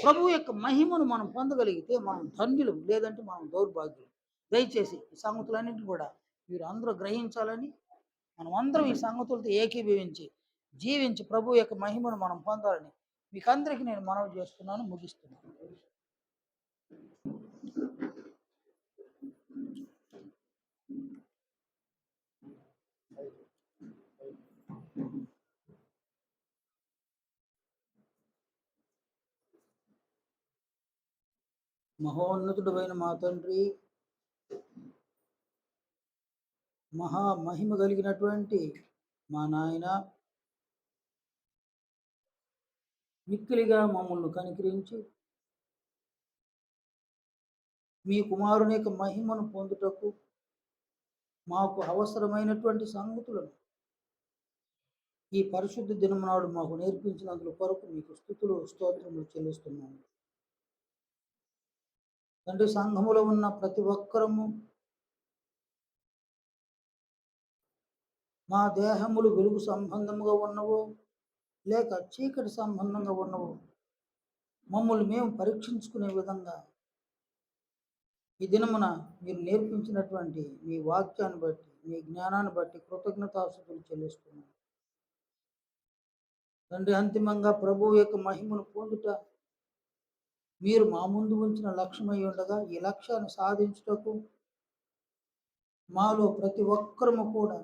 ప్రభువు యొక్క మహిమను మనం పొందగలిగితే మనం ధన్యులు, లేదంటే మనం దౌర్భాగ్యులు. దయచేసి ఈ సంగతులన్నింటినీ కూడా మీరు అందరూ గ్రహించాలని మనం అందరం ఈ సంగతులతో ఏకీభవించి జీవించి ప్రభు యొక్క మహిమను మనం పొందాలని మీకందరికీ నేను మనవి చేస్తున్నాను, ముగిస్తున్నాను. మహోన్నతుడైన మా తండ్రి, మహా మహిమ కలిగినటువంటి మా నాయన, మిక్కిలిగా మమ్మల్ని కనికరించి మీ కుమారుని యొక్క మహిమను పొందుటకు మాకు అవసరమైనటువంటి సంగతులను ఈ పరిశుద్ధ దినం నాడు మాకు నేర్పించినందుకు కొరకు మీకు స్తుతులు స్తోత్రములు చెల్లిస్తున్నాము. తండ్రి, సంఘములో ఉన్న ప్రతి ఒక్కరము మా దేహములు వెలుగు సంబంధముగా ఉన్నవో లేక చీకటి సంబంధంగా ఉన్నవో మమ్మల్ని మేము పరీక్షించుకునే విధంగా ఈ దినమున మీరు నేర్పించినటువంటి మీ వాక్యాన్ని బట్టి మీ జ్ఞానాన్ని బట్టి కృతజ్ఞతాస్తుతులు చెల్లిస్తున్నాను తండ్రి. అంతిమంగా ప్రభువు యొక్క మహిమను పొందుట మీరు మా ముందు ఉంచిన లక్ష్యమై ఉండగా ఈ లక్ష్యాన్ని సాధించుటకు మాలో ప్రతి ఒక్కరము కూడా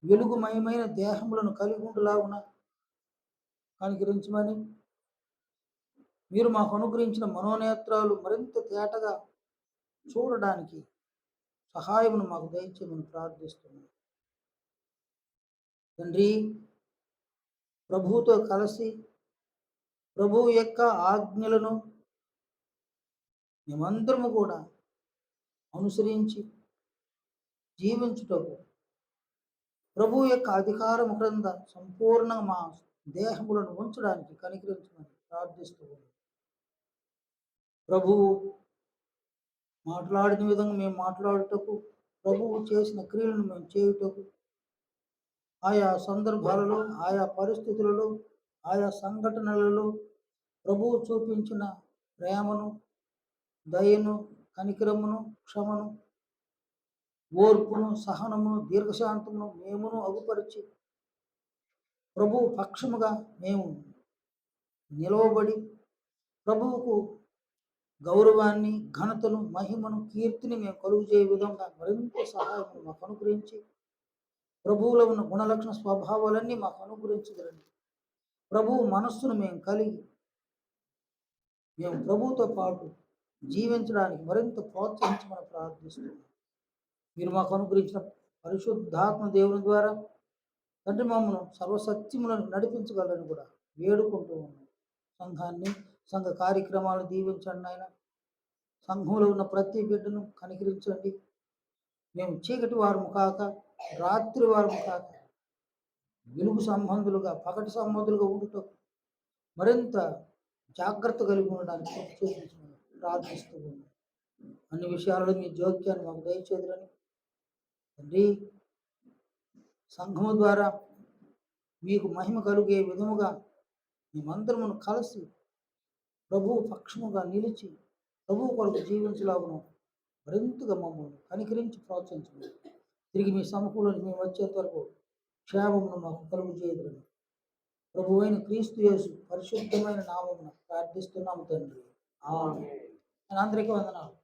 వెలుగుమయమైన దేహములను కలిగి ఉండులాగున కనికరించమని, మీరు మాకు అనుగ్రహించిన మనోనేత్రాలు మరింత తేటగా చూడడానికి సహాయమును మాకు దయచేయమని ప్రార్థిస్తున్నాను తండ్రి. ప్రభువుతో కలిసి ప్రభువు యొక్క ఆజ్ఞలను మేమందరము కూడా అనుసరించి జీవించుటకు ప్రభువు యొక్క అధికారం క్రింద సంపూర్ణంగా మా దేహములను ఉంచడానికి కనికరించమని ప్రార్థిస్తూ ప్రభువు మాట్లాడిన విధంగా మేము మాట్లాడుటకు, ప్రభువు చేసిన క్రియలను మేము చేయుటకు, ఆయా సందర్భాలలో ఆయా పరిస్థితులలో ఆయా సంఘటనలలో ప్రభువు చూపించిన ప్రేమను, దయను, కనికరమును, క్షమను, ఓర్పును, సహనమును, దీర్ఘశాంతమును మేమును అగుపరిచి ప్రభువు పక్షముగా మేము నిలవబడి ప్రభువుకు గౌరవాన్ని, ఘనతను, మహిమను, కీర్తిని మేము కలుగు చేయ విధంగా మరింత సహాయం మాకు అనుగ్రహించి ప్రభువులో ఉన్న గుణలక్షణ స్వభావాలన్నీ మాకు అనుగ్రహించగలండి. ప్రభువు మనస్సును మేము కలిగి మేము ప్రభువుతో పాటు జీవించడానికి మరింత ప్రోత్సహించమని ప్రార్థిస్తున్నాం. మీరు మాకు అనుగ్రహించిన పరిశుద్ధాత్మ దేవుని ద్వారా తండ్రి మమ్మను సర్వసత్యములను నడిపించగలని కూడా వేడుకుంటూ ఉన్నాం. సంఘాన్ని, సంఘ కార్యక్రమాలు దీవించండి ఆయన. సంఘంలో ఉన్న ప్రతి బిడ్డను కనికరించండి. మేము చీకటి వారము కాక, రాత్రి వారము కాక, వెలుగు సంబంధులుగా, పగటి సంబంధులుగా ఉండుటకు మరింత జాగ్రత్త కలిగి ఉండడానికి చూపించమని ప్రార్థిస్తూ ఉన్నాం. అన్ని విషయాలలో మీ జోక్యాన్ని మాకు దయచేదురని తండ్రి, సంఘము ద్వారా మీకు మహిమ కలిగే విధముగా మేమందరమును కలిసి ప్రభువు పక్షముగా నిలిచి ప్రభువు కొరకు జీవించలాగును మరింతగా మమ్మల్ని కనికరించి ప్రోత్సహించండి. తిరిగి మీ సమకూలని మేము వచ్చేంత వరకు క్షేమమును మాకు కలుగు చేయదురని ప్రభు అయిన క్రీస్తు యేసు పరిశుద్ధమైన నామమున ప్రార్థిస్తున్నాము తండ్రి. ఆమేన్. అందరికీ వందనాలు.